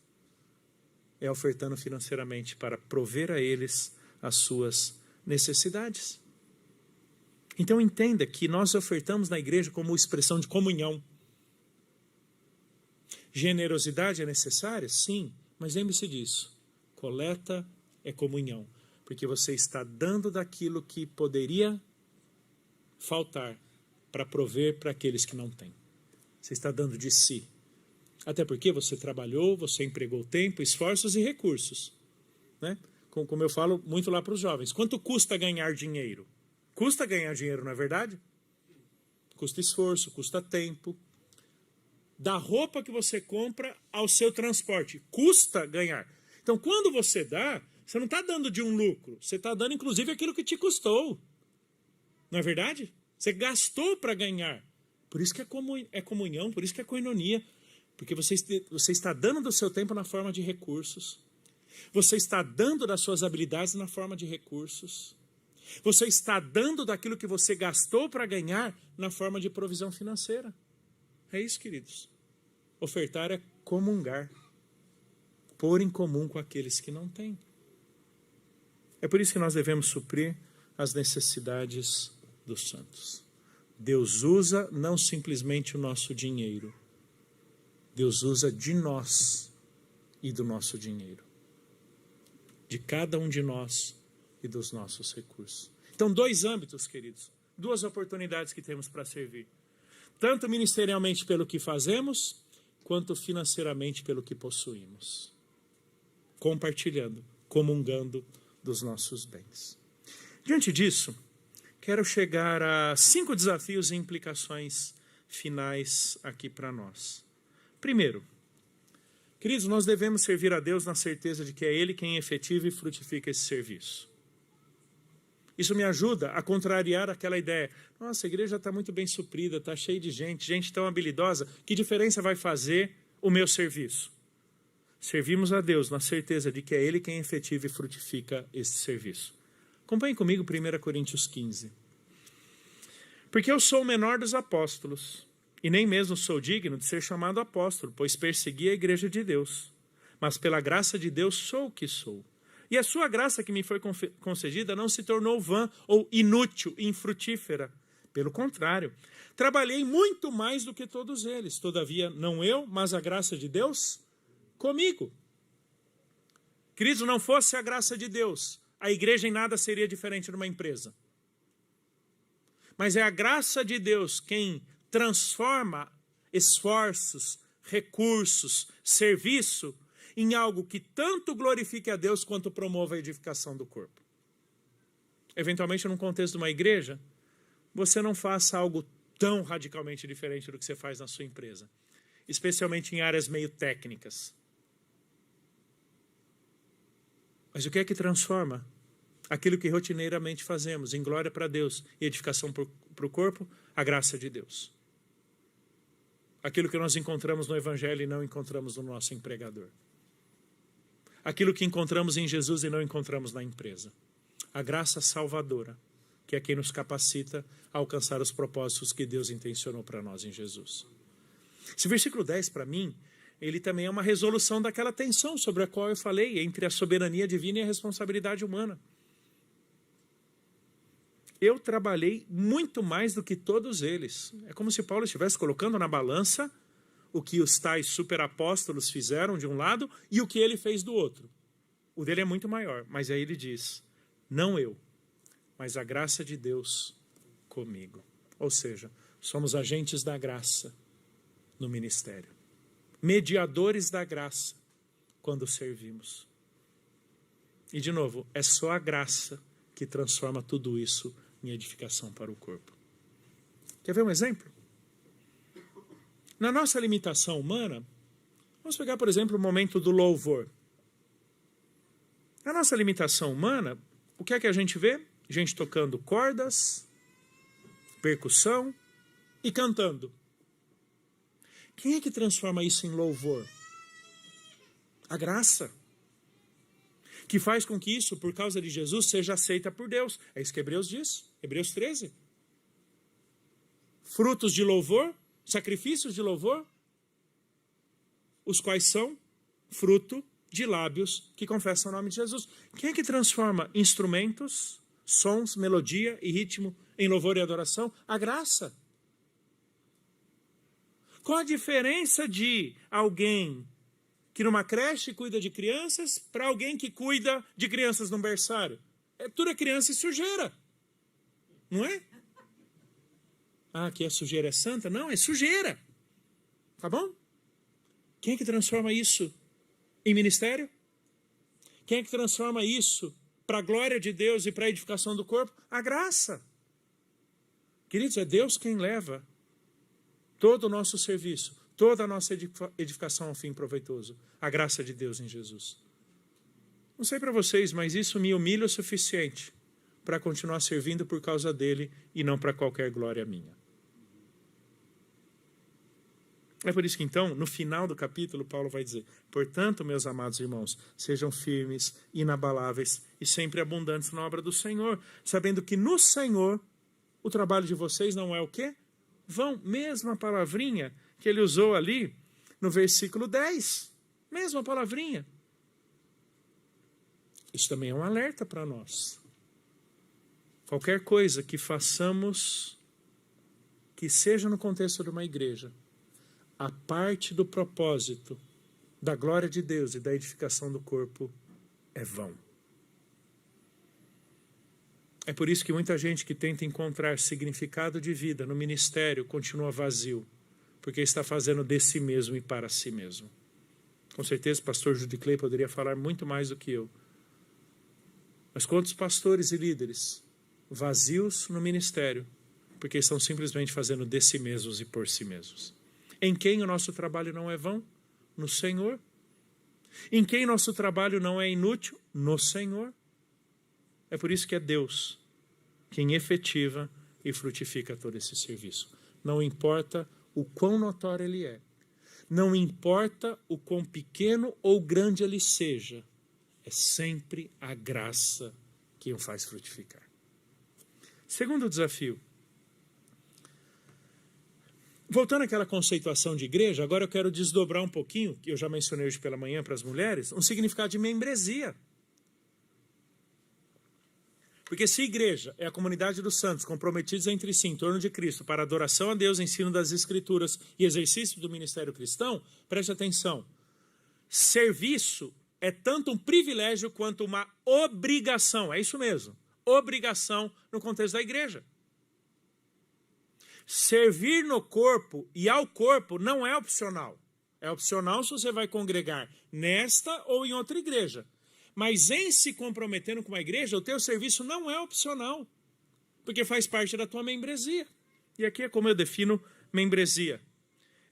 é ofertando financeiramente para prover a eles as suas necessidades. Então entenda que nós ofertamos na igreja como expressão de comunhão. Generosidade é necessária? Sim, mas lembre-se disso. Coleta é comunhão. Porque você está dando daquilo que poderia faltar para prover para aqueles que não têm. Você está dando de si. Até porque você trabalhou, você empregou tempo, esforços e recursos. Né? Como eu falo muito lá para os jovens. Quanto custa ganhar dinheiro? Custa ganhar dinheiro, não é verdade? Custa esforço, custa tempo. Da roupa que você compra ao seu transporte. Custa ganhar. Então, quando você dá, você não está dando de um lucro. Você está dando, inclusive, aquilo que te custou. Não é verdade? Você gastou para ganhar. Por isso que é comunhão, por isso que é koinonia. Porque você está dando do seu tempo na forma de recursos. Você está dando das suas habilidades na forma de recursos. Você está dando daquilo que você gastou para ganhar na forma de provisão financeira. É isso, queridos. Ofertar é comungar. Pôr em comum com aqueles que não têm. É por isso que nós devemos suprir as necessidades dos santos. Deus usa não simplesmente o nosso dinheiro. Deus usa de nós e do nosso dinheiro. De cada um de nós e dos nossos recursos. Então, 2 âmbitos, queridos. 2 oportunidades que temos para servir. Tanto ministerialmente pelo que fazemos, quanto financeiramente pelo que possuímos. Compartilhando, comungando dos nossos bens. Diante disso, quero chegar a 5 desafios e implicações finais aqui para nós. Primeiro, queridos, nós devemos servir a Deus na certeza de que é Ele quem efetiva e frutifica esse serviço. Isso me ajuda a contrariar aquela ideia. Nossa, a igreja está muito bem suprida, está cheia de gente tão habilidosa. Que diferença vai fazer o meu serviço? Servimos a Deus na certeza de que é Ele quem efetiva e frutifica esse serviço. Acompanhe comigo 1 Coríntios 15. Porque eu sou o menor dos apóstolos, e nem mesmo sou digno de ser chamado apóstolo, pois persegui a igreja de Deus. Mas pela graça de Deus sou o que sou. E a sua graça que me foi concedida não se tornou vã ou inútil, infrutífera. Pelo contrário, trabalhei muito mais do que todos eles. Todavia, não eu, mas a graça de Deus comigo. Queridos, não fosse a graça de Deus, a igreja em nada seria diferente de uma empresa. Mas é a graça de Deus quem transforma esforços, recursos, serviço em algo que tanto glorifique a Deus quanto promova a edificação do corpo. Eventualmente, num contexto de uma igreja, você não faça algo tão radicalmente diferente do que você faz na sua empresa, especialmente em áreas meio técnicas. Mas o que é que transforma aquilo que rotineiramente fazemos em glória para Deus e edificação para o corpo? A graça de Deus. Aquilo que nós encontramos no Evangelho e não encontramos no nosso empregador. Aquilo que encontramos em Jesus e não encontramos na empresa. A graça salvadora, que é quem nos capacita a alcançar os propósitos que Deus intencionou para nós em Jesus. Esse versículo 10, para mim, ele também é uma resolução daquela tensão sobre a qual eu falei, entre a soberania divina e a responsabilidade humana. Eu trabalhei muito mais do que todos eles. É como se Paulo estivesse colocando na balança o que os tais superapóstolos fizeram de um lado e o que ele fez do outro. O dele é muito maior, mas aí ele diz, não eu, mas a graça de Deus comigo. Ou seja, somos agentes da graça no ministério. Mediadores da graça quando servimos. E de novo, é só a graça que transforma tudo isso em edificação para o corpo. Quer ver um exemplo? Na nossa limitação humana, vamos pegar, por exemplo, o momento do louvor. Na nossa limitação humana, o que é que a gente vê? Gente tocando cordas, percussão e cantando. Quem é que transforma isso em louvor? A graça. Que faz com que isso, por causa de Jesus, seja aceita por Deus. É isso que Hebreus diz, Hebreus 13. Frutos de louvor, sacrifícios de louvor, os quais são fruto de lábios que confessam o nome de Jesus. Quem é que transforma instrumentos, sons, melodia e ritmo em louvor e adoração? A graça. Qual a diferença de alguém que numa creche cuida de crianças para alguém que cuida de crianças num berçário? Tudo é criança e sujeira. Não é? Ah, aqui a sujeira é santa? Não, é sujeira. Tá bom? Quem é que transforma isso em ministério? Quem é que transforma isso para a glória de Deus e para a edificação do corpo? A graça. Queridos, é Deus quem leva todo o nosso serviço, toda a nossa edificação ao fim proveitoso. A graça de Deus em Jesus. Não sei para vocês, mas isso me humilha o suficiente para continuar servindo por causa dele e não para qualquer glória minha. É por isso que então, no final do capítulo, Paulo vai dizer: portanto, meus amados irmãos, sejam firmes, inabaláveis e sempre abundantes na obra do Senhor, sabendo que no Senhor o trabalho de vocês não é o quê? Vão, mesma palavrinha que ele usou ali no versículo 10. Mesma palavrinha. Isso também é um alerta para nós. Qualquer coisa que façamos, que seja no contexto de uma igreja, a parte do propósito da glória de Deus e da edificação do corpo é vão. É por isso que muita gente que tenta encontrar significado de vida no ministério continua vazio, porque está fazendo de si mesmo e para si mesmo. Com certeza o pastor Judy Clay poderia falar muito mais do que eu. Mas quantos pastores e líderes vazios no ministério, porque estão simplesmente fazendo de si mesmos e por si mesmos? Em quem o nosso trabalho não é vão? No Senhor. Em quem nosso trabalho não é inútil? No Senhor. É por isso que é Deus quem efetiva e frutifica todo esse serviço. Não importa o quão notório ele é. Não importa o quão pequeno ou grande ele seja. É sempre a graça que o faz frutificar. Segundo desafio. Voltando àquela conceituação de igreja, agora eu quero desdobrar um pouquinho, que eu já mencionei hoje pela manhã para as mulheres, um significado de membresia. Porque se igreja é a comunidade dos santos comprometidos entre si em torno de Cristo para adoração a Deus, ensino das Escrituras e exercício do ministério cristão, preste atenção. Serviço é tanto um privilégio quanto uma obrigação. É isso mesmo. Obrigação no contexto da igreja. Servir no corpo e ao corpo não é opcional. É opcional se você vai congregar nesta ou em outra igreja. Mas em se comprometendo com uma igreja, o teu serviço não é opcional. Porque faz parte da tua membresia. E aqui é como eu defino membresia.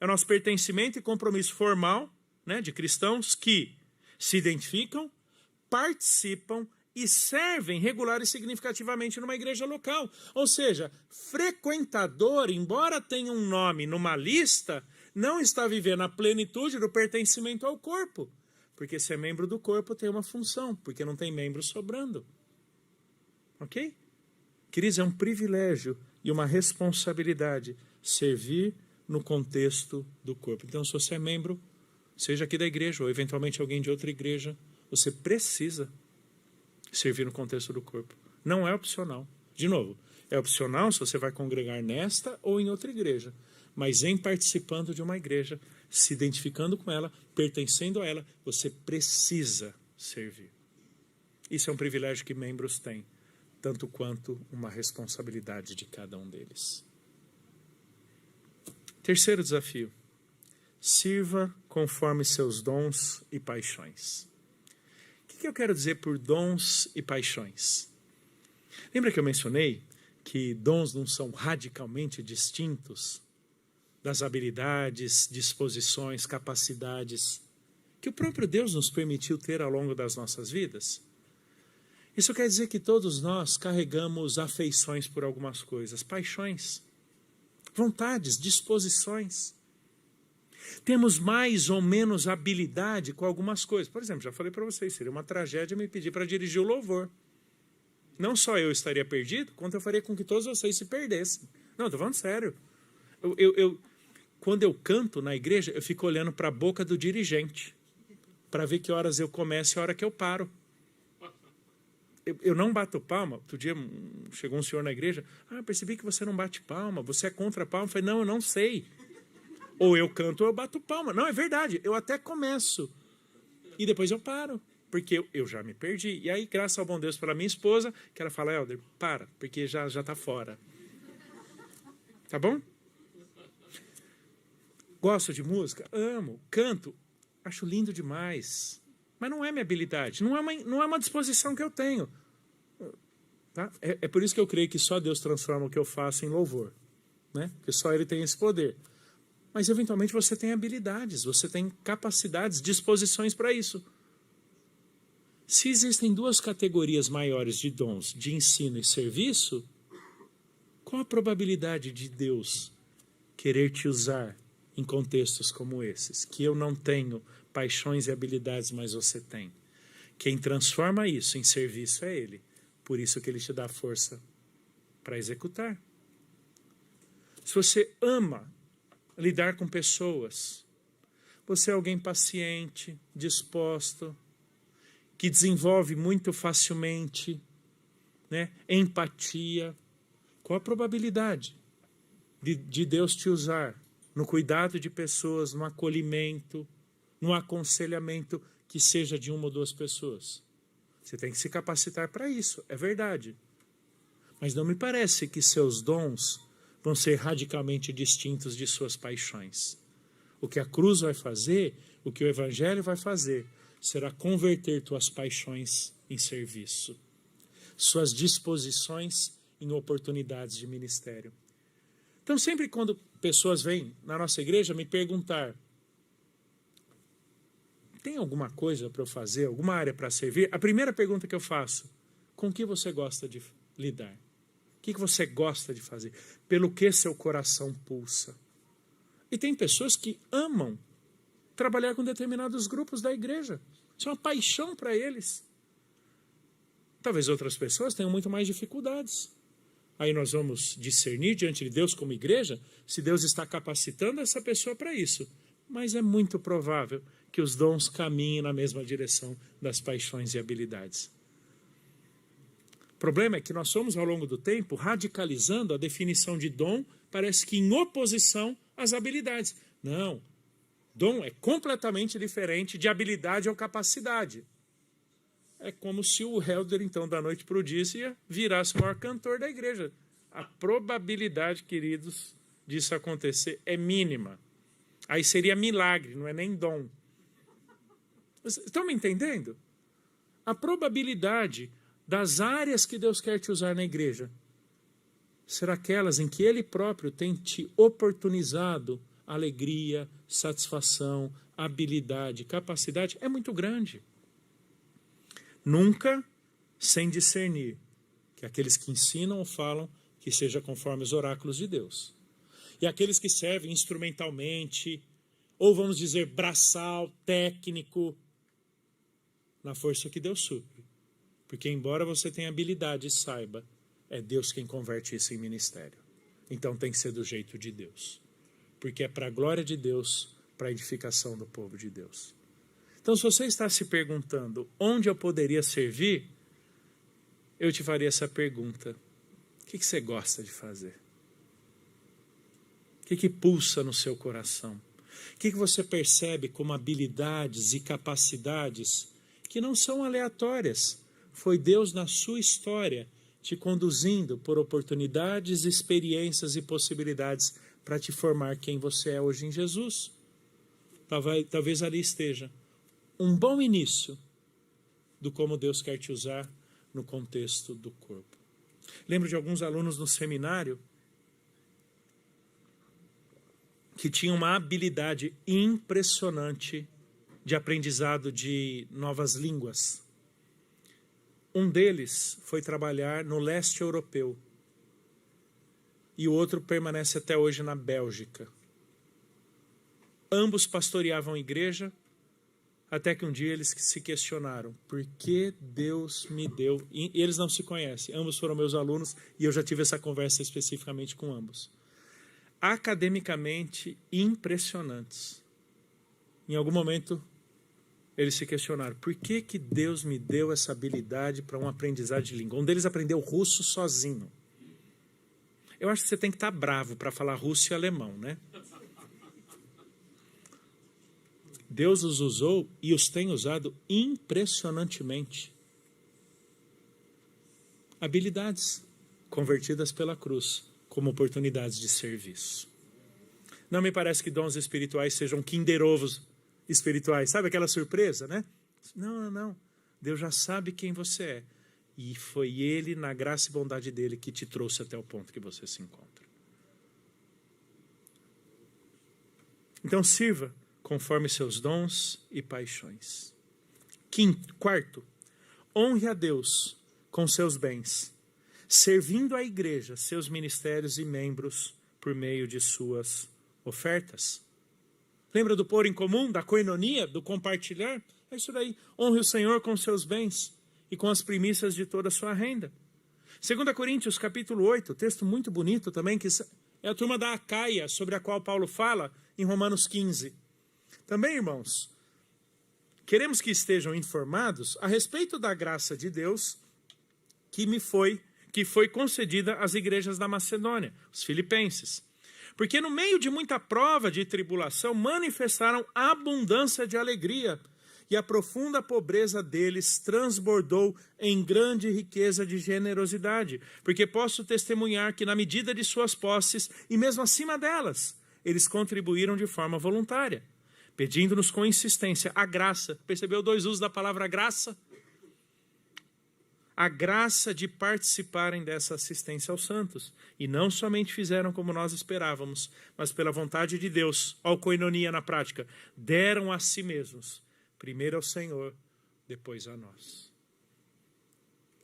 É o nosso pertencimento e compromisso formal, né, de cristãos que se identificam, participam e servem regular e significativamente numa igreja local. Ou seja, frequentador, embora tenha um nome numa lista, não está vivendo a plenitude do pertencimento ao corpo. Porque ser membro do corpo tem uma função, porque não tem membro sobrando. Ok? Queridos, é um privilégio e uma responsabilidade servir no contexto do corpo. Então, se você é membro, seja aqui da igreja ou eventualmente alguém de outra igreja, você precisa servir no contexto do corpo. Não é opcional. De novo, é opcional se você vai congregar nesta ou em outra igreja. Mas em participando de uma igreja, se identificando com ela, pertencendo a ela, você precisa servir. Isso é um privilégio que membros têm, tanto quanto uma responsabilidade de cada um deles. Terceiro desafio. Sirva conforme seus dons e paixões. O que eu quero dizer por dons e paixões? Lembra que eu mencionei que dons não são radicalmente distintos das habilidades, disposições, capacidades que o próprio Deus nos permitiu ter ao longo das nossas vidas? Isso quer dizer que todos nós carregamos afeições por algumas coisas, paixões, vontades, disposições. Temos mais ou menos habilidade com algumas coisas. Por exemplo, já falei para vocês, seria uma tragédia me pedir para dirigir o louvor. Não só eu estaria perdido, quanto eu faria com que todos vocês se perdessem. Não, estou falando sério. Quando eu canto na igreja, eu fico olhando para a boca do dirigente, para ver que horas eu começo e a hora que eu paro. Eu não bato palma. Outro dia chegou um senhor na igreja, percebi que você não bate palma, você é contra palma. Eu falei, não, eu não sei. Ou eu canto ou eu bato palma. Não, é verdade, eu até começo. E depois eu paro. porque eu já me perdi. E aí, graças ao bom Deus pela minha esposa, que ela fala, Helder, para, porque já está fora. Tá bom? Gosto de música? Amo. Canto? Acho lindo demais. Mas não é minha habilidade. Não é uma disposição que eu tenho. Tá? É por isso que eu creio que só Deus transforma o que eu faço em louvor. Né? Porque só Ele tem esse poder. Mas, eventualmente, você tem habilidades, você tem capacidades, disposições para isso. Se existem duas categorias maiores de dons, de ensino e serviço, qual a probabilidade de Deus querer te usar em contextos como esses? Que eu não tenho paixões e habilidades, mas você tem. Quem transforma isso em serviço é Ele. Por isso que Ele te dá força para executar. Se você ama lidar com pessoas, você é alguém paciente, disposto, que desenvolve muito facilmente, né, empatia, qual a probabilidade de Deus te usar no cuidado de pessoas, no acolhimento, no aconselhamento que seja de uma ou duas pessoas? Você tem que se capacitar para isso, é verdade. Mas não me parece que seus dons vão ser radicalmente distintos de suas paixões. O que a cruz vai fazer, o que o Evangelho vai fazer, será converter tuas paixões em serviço, suas disposições em oportunidades de ministério. Então, sempre quando pessoas vêm na nossa igreja me perguntar, tem alguma coisa para eu fazer, alguma área para servir? A primeira pergunta que eu faço, com o que você gosta de lidar? O que você gosta de fazer? Pelo que seu coração pulsa? E tem pessoas que amam trabalhar com determinados grupos da igreja. Isso é uma paixão para eles. Talvez outras pessoas tenham muito mais dificuldades. Aí nós vamos discernir diante de Deus como igreja se Deus está capacitando essa pessoa para isso. Mas é muito provável que os dons caminhem na mesma direção das paixões e habilidades. O problema é que nós somos, ao longo do tempo, radicalizando a definição de dom, parece que em oposição às habilidades. Não, dom é completamente diferente de habilidade ou capacidade. É como se o Helder, então, da noite para o dia, virasse o maior cantor da igreja. A probabilidade, queridos, disso acontecer é mínima. Aí seria milagre, não é nem dom. Estão me entendendo? A probabilidade das áreas que Deus quer te usar na igreja será aquelas em que Ele próprio tem te oportunizado alegria, satisfação, habilidade, capacidade, é muito grande. Nunca sem discernir que aqueles que ensinam ou falam que seja conforme os oráculos de Deus. E aqueles que servem instrumentalmente, ou vamos dizer braçal, técnico, na força que Deus supre. Porque embora você tenha habilidade e saiba, é Deus quem converte isso em ministério. Então tem que ser do jeito de Deus. Porque é para a glória de Deus, para a edificação do povo de Deus. Então, se você está se perguntando onde eu poderia servir, eu te faria essa pergunta. O que você gosta de fazer? O que pulsa no seu coração? O que você percebe como habilidades e capacidades que não são aleatórias? Foi Deus na sua história te conduzindo por oportunidades, experiências e possibilidades para te formar quem você é hoje em Jesus. Talvez ali esteja um bom início do como Deus quer te usar no contexto do corpo. Lembro de alguns alunos no seminário que tinham uma habilidade impressionante de aprendizado de novas línguas. Um deles foi trabalhar no leste europeu e o outro permanece até hoje na Bélgica. Ambos pastoreavam a igreja, até que um dia eles se questionaram, por que Deus me deu? E eles não se conhecem, ambos foram meus alunos e eu já tive essa conversa especificamente com ambos. Academicamente impressionantes. Em algum momento eles se questionaram, por que Deus me deu essa habilidade para um aprendizado de língua? Um deles aprendeu russo sozinho. Eu acho que você tem que estar bravo para falar russo e alemão, né? Deus os usou e os tem usado impressionantemente. Habilidades convertidas pela cruz como oportunidades de serviço. Não me parece que dons espirituais sejam Kinder Ovos espirituais. Sabe aquela surpresa, né? Não. Deus já sabe quem você é. E foi Ele, na graça e bondade dEle, que te trouxe até o ponto que você se encontra. Então sirva conforme seus dons e paixões. Quarto, honre a Deus com seus bens, servindo a igreja, seus ministérios e membros por meio de suas ofertas. Lembra do pôr em comum, da koinonia, do compartilhar? É isso daí. Honre o Senhor com seus bens e com as primícias de toda a sua renda. 2 Coríntios, capítulo 8, texto muito bonito também, que é a turma da Acaia, sobre a qual Paulo fala em Romanos 15. Também, irmãos, queremos que estejam informados a respeito da graça de Deus que foi concedida às igrejas da Macedônia, os filipenses. Porque no meio de muita prova de tribulação, manifestaram abundância de alegria, e a profunda pobreza deles transbordou em grande riqueza de generosidade, porque posso testemunhar que na medida de suas posses, e mesmo acima delas, eles contribuíram de forma voluntária, pedindo-nos com insistência a graça. Percebeu 2 usos da palavra graça? A graça de participarem dessa assistência aos santos. E não somente fizeram como nós esperávamos, mas pela vontade de Deus, ao koinonia na prática, deram a si mesmos, primeiro ao Senhor, depois a nós.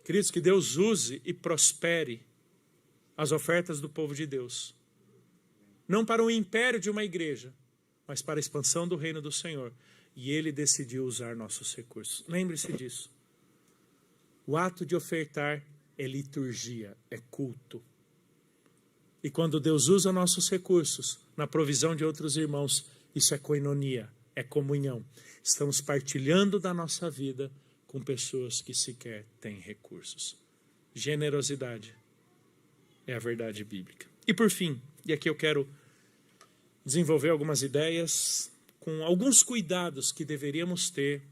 Queridos, que Deus use e prospere as ofertas do povo de Deus. Não para o império de uma igreja, mas para a expansão do reino do Senhor. E Ele decidiu usar nossos recursos. Lembre-se disso. O ato de ofertar é liturgia, é culto. E quando Deus usa nossos recursos na provisão de outros irmãos, isso é koinonia, é comunhão. Estamos partilhando da nossa vida com pessoas que sequer têm recursos. Generosidade é a verdade bíblica. E por fim, e aqui eu quero desenvolver algumas ideias com alguns cuidados que deveríamos ter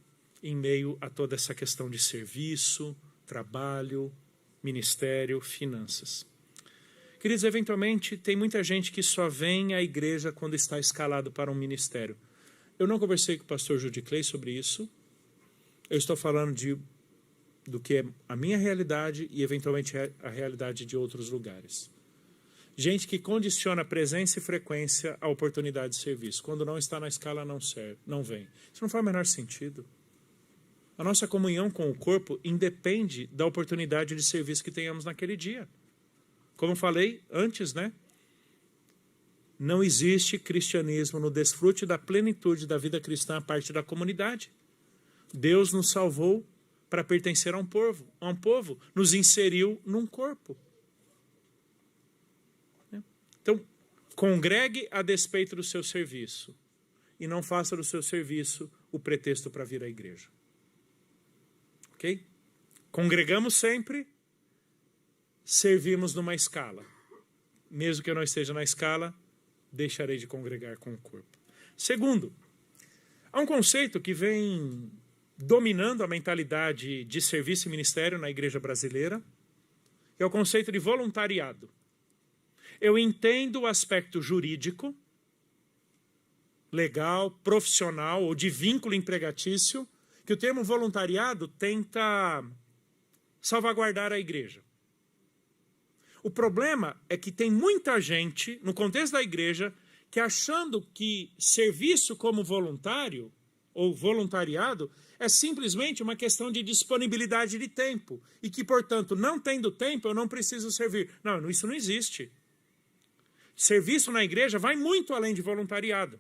em meio a toda essa questão de serviço, trabalho, ministério, finanças. Queridos, eventualmente tem muita gente que só vem à igreja quando está escalado para um ministério. Eu não conversei com o pastor Judiclei sobre isso. Eu estou falando do que é a minha realidade e eventualmente a realidade de outros lugares. Gente que condiciona presença e frequência à oportunidade de serviço. Quando não está na escala, não serve, não vem. Isso não faz o menor sentido. A nossa comunhão com o corpo independe da oportunidade de serviço que tenhamos naquele dia. Como falei antes, né? Não existe cristianismo no desfrute da plenitude da vida cristã a parte da comunidade. Deus nos salvou para pertencer a um povo, nos inseriu num corpo. Então, congregue a despeito do seu serviço e não faça do seu serviço o pretexto para vir à igreja. Ok? Congregamos sempre, servimos numa escala. Mesmo que eu não esteja na escala, deixarei de congregar com o corpo. Segundo, há um conceito que vem dominando a mentalidade de serviço e ministério na igreja brasileira, que é o conceito de voluntariado. Eu entendo o aspecto jurídico, legal, profissional ou de vínculo empregatício, que o termo voluntariado tenta salvaguardar a igreja. O problema é que tem muita gente, no contexto da igreja, que achando que serviço como voluntário ou voluntariado é simplesmente uma questão de disponibilidade de tempo e que, portanto, não tendo tempo, eu não preciso servir. Não, isso não existe. Serviço na igreja vai muito além de voluntariado.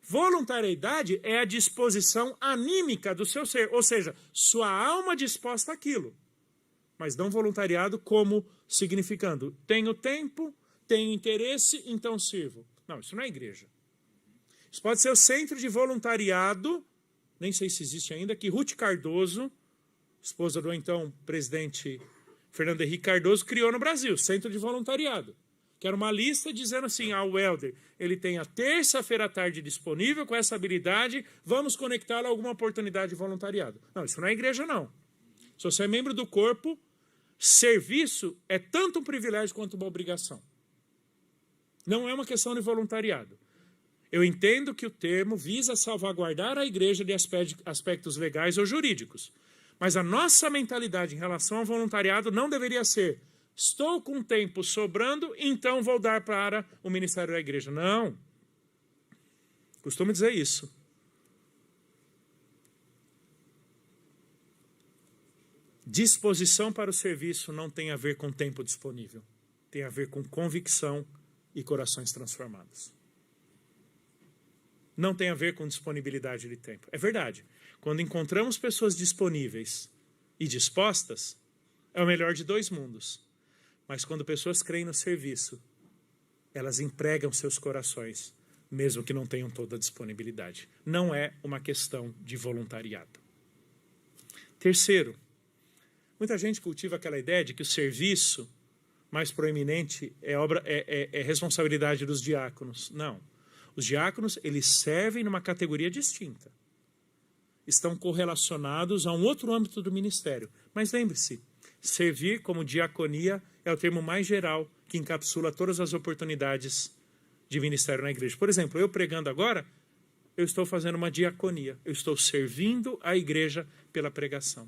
Voluntariedade é a disposição anímica do seu ser, ou seja, sua alma disposta àquilo. Mas não voluntariado como significando, tenho tempo, tenho interesse, então sirvo. Não, isso não é igreja. Isso pode ser o centro de voluntariado, nem sei se existe ainda, que Ruth Cardoso, esposa do então presidente Fernando Henrique Cardoso, criou no Brasil, centro de voluntariado. Quero uma lista dizendo assim, o Helder, ele tem a terça-feira à tarde disponível com essa habilidade, vamos conectá-lo a alguma oportunidade de voluntariado. Não, isso não é igreja, não. Se você é membro do corpo, serviço é tanto um privilégio quanto uma obrigação. Não é uma questão de voluntariado. Eu entendo que o termo visa salvaguardar a igreja de aspectos legais ou jurídicos. Mas a nossa mentalidade em relação ao voluntariado não deveria ser: estou com tempo sobrando, então vou dar para o ministério da igreja. Não. Costumo dizer isso. Disposição para o serviço não tem a ver com tempo disponível. Tem a ver com convicção e corações transformados. Não tem a ver com disponibilidade de tempo. É verdade. Quando encontramos pessoas disponíveis e dispostas, é o melhor de dois mundos. Mas quando pessoas creem no serviço, elas empregam seus corações, mesmo que não tenham toda a disponibilidade. Não é uma questão de voluntariado. Terceiro, muita gente cultiva aquela ideia de que o serviço mais proeminente é responsabilidade dos diáconos. Não. Os diáconos, eles servem numa categoria distinta. Estão correlacionados a um outro âmbito do ministério. Mas lembre-se, servir como diaconia é o termo mais geral que encapsula todas as oportunidades de ministério na igreja. Por exemplo, eu pregando agora, eu estou fazendo uma diaconia. Eu estou servindo a igreja pela pregação.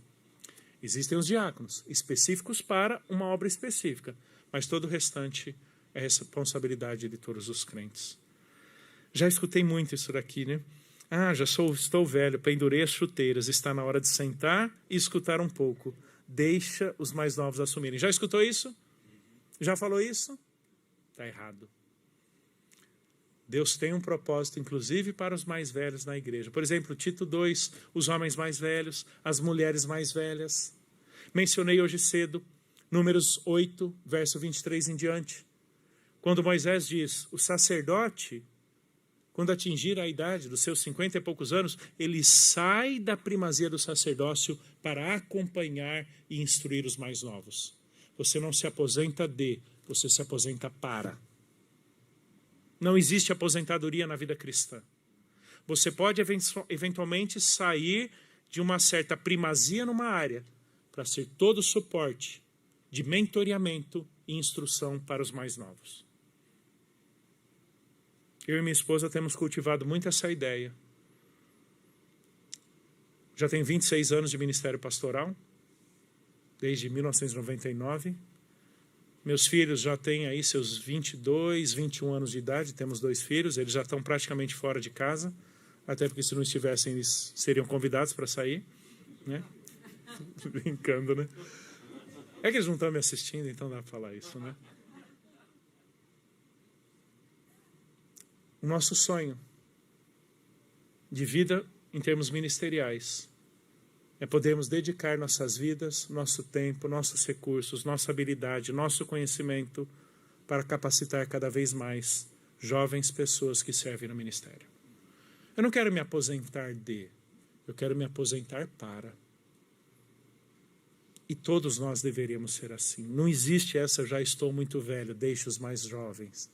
Existem os diáconos, específicos para uma obra específica, mas todo o restante é responsabilidade de todos os crentes. Já escutei muito isso daqui, né? Estou velho, pendurei as chuteiras, está na hora de sentar e escutar um pouco. Deixa os mais novos assumirem. Já escutou isso? Já falou isso? Está errado. Deus tem um propósito, inclusive, para os mais velhos na igreja. Por exemplo, Tito 2, os homens mais velhos, as mulheres mais velhas. Mencionei hoje cedo, Números 8, verso 23 em diante. Quando Moisés diz, o sacerdote, quando atingir a idade dos seus 50 e poucos anos, ele sai da primazia do sacerdócio para acompanhar e instruir os mais novos. Você não se aposenta você se aposenta para. Não existe aposentadoria na vida cristã. Você pode eventualmente sair de uma certa primazia numa área para ser todo o suporte de mentoreamento e instrução para os mais novos. Eu e minha esposa temos cultivado muito essa ideia. Já tenho 26 anos de ministério pastoral, desde 1999. Meus filhos já têm aí seus 22, 21 anos de idade, temos 2 filhos, eles já estão praticamente fora de casa, até porque se não estivessem eles seriam convidados para sair, né? Brincando, né? É que eles não estão me assistindo, então dá para falar isso, né? O nosso sonho de vida em termos ministeriais é podermos dedicar nossas vidas, nosso tempo, nossos recursos, nossa habilidade, nosso conhecimento para capacitar cada vez mais jovens pessoas que servem no ministério. Eu não quero me aposentar eu quero me aposentar para. E todos nós deveríamos ser assim. Não existe essa, já estou muito velho, deixe os mais jovens.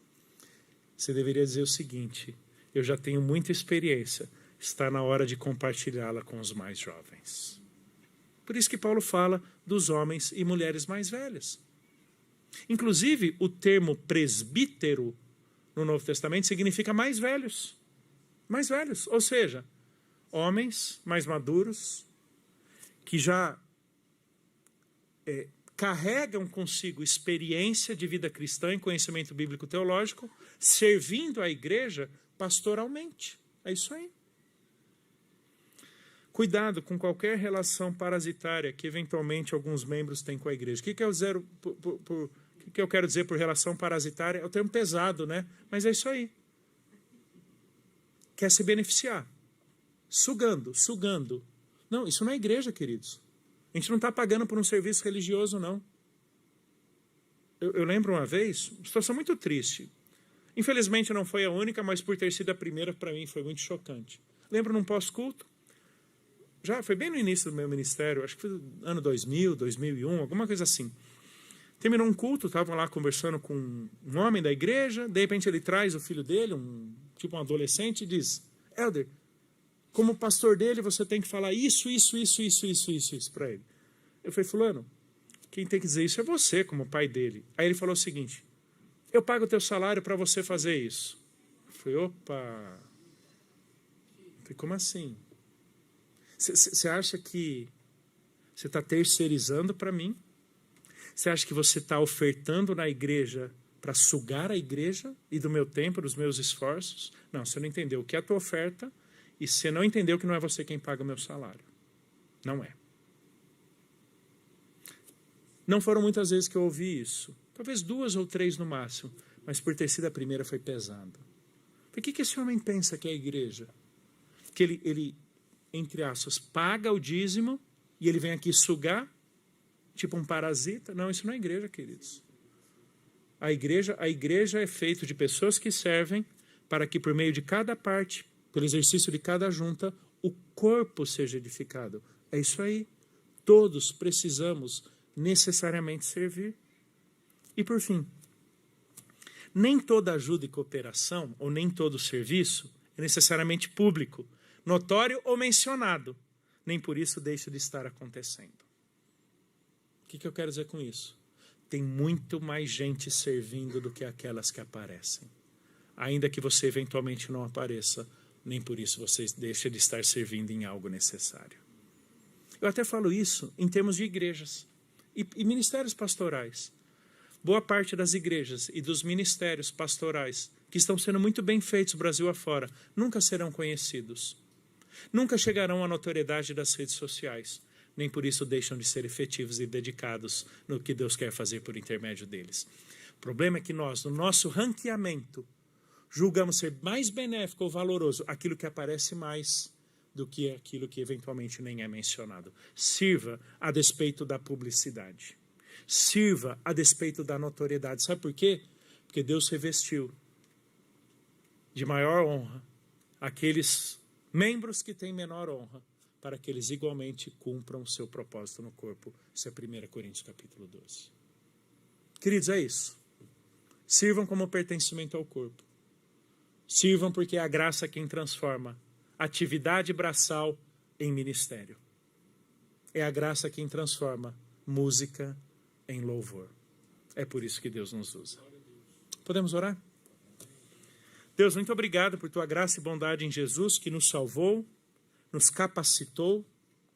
Você deveria dizer o seguinte, eu já tenho muita experiência, está na hora de compartilhá-la com os mais jovens. Por isso que Paulo fala dos homens e mulheres mais velhas. Inclusive, o termo presbítero no Novo Testamento significa mais velhos. Mais velhos, ou seja, homens mais maduros, que já carregam consigo experiência de vida cristã e conhecimento bíblico teológico, servindo a igreja pastoralmente. É isso aí. Cuidado com qualquer relação parasitária que eventualmente alguns membros têm com a igreja. O que eu quero dizer por relação parasitária? É o termo pesado, né? Mas é isso aí. Quer se beneficiar. Sugando. Não, isso não é igreja, queridos. A gente não está pagando por um serviço religioso, não. Eu lembro uma vez, uma situação muito triste. Infelizmente não foi a única, mas por ter sido a primeira, para mim foi muito chocante. Lembro num pós-culto, já foi bem no início do meu ministério, acho que foi no ano 2000, 2001, alguma coisa assim. Terminou um culto, estavam lá conversando com um homem da igreja, de repente ele traz o filho dele, um adolescente, e diz: Elder, como pastor dele, você tem que falar isso para ele. Eu falei: fulano, quem tem que dizer isso é você, como pai dele. Aí ele falou o seguinte: eu pago o teu salário para você fazer isso. Eu falei: opa. Eu falei: como assim? Você acha que você está terceirizando para mim? Você acha que você está ofertando na igreja para sugar a igreja e do meu tempo, dos meus esforços? Não, você não entendeu o que é a tua oferta e você não entendeu que não é você quem paga o meu salário. Não é. Não foram muitas vezes que eu ouvi isso. Talvez 2 ou 3 no máximo. Mas por ter sido a primeira foi pesado. Por que esse homem pensa que é a igreja? Que ele, entre aspas, paga o dízimo e ele vem aqui sugar? Tipo um parasita? Não, isso não é igreja, queridos. A igreja é feita de pessoas que servem para que por meio de cada parte, pelo exercício de cada junta, o corpo seja edificado. É isso aí. Todos precisamos necessariamente servir. E por fim, nem toda ajuda e cooperação, ou nem todo serviço, é necessariamente público, notório ou mencionado. Nem por isso deixa de estar acontecendo. O que eu quero dizer com isso? Tem muito mais gente servindo do que aquelas que aparecem. Ainda que você eventualmente não apareça, nem por isso você deixa de estar servindo em algo necessário. Eu até falo isso em termos de igrejas e ministérios pastorais. Boa parte das igrejas e dos ministérios pastorais que estão sendo muito bem feitos Brasil afora nunca serão conhecidos. Nunca chegarão à notoriedade das redes sociais. Nem por isso deixam de ser efetivos e dedicados no que Deus quer fazer por intermédio deles. O problema é que nós, no nosso ranqueamento, julgamos ser mais benéfico ou valoroso aquilo que aparece mais do que aquilo que eventualmente nem é mencionado. Sirva a despeito da publicidade. Sirva a despeito da notoriedade. Sabe por quê? Porque Deus revestiu de maior honra aqueles membros que têm menor honra, para que eles igualmente cumpram o seu propósito no corpo. Isso é 1 Coríntios capítulo 12. Queridos, é isso. Sirvam como pertencimento ao corpo. Sirvam porque é a graça quem transforma atividade braçal em ministério. É a graça quem transforma música em louvor. É por isso que Deus nos usa. Podemos orar? Deus, muito obrigado por tua graça e bondade em Jesus, que nos salvou, nos capacitou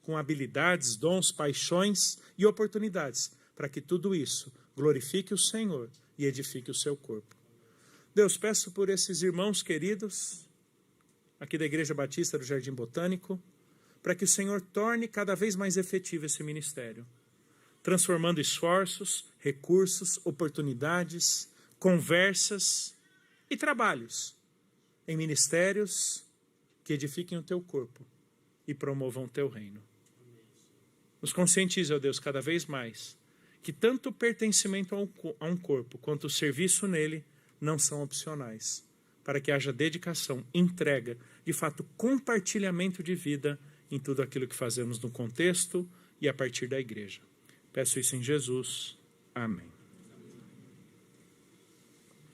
com habilidades, dons, paixões e oportunidades, para que tudo isso glorifique o Senhor e edifique o seu corpo. Deus, peço por esses irmãos queridos, aqui da Igreja Batista do Jardim Botânico, para que o Senhor torne cada vez mais efetivo esse ministério, transformando esforços, recursos, oportunidades, conversas e trabalhos em ministérios que edifiquem o teu corpo e promovam o teu reino. Nos conscientize, ó Deus, cada vez mais, que tanto o pertencimento a um corpo quanto o serviço nele não são opcionais, para que haja dedicação, entrega, de fato, compartilhamento de vida em tudo aquilo que fazemos no contexto e a partir da igreja. Peço isso em Jesus. Amém.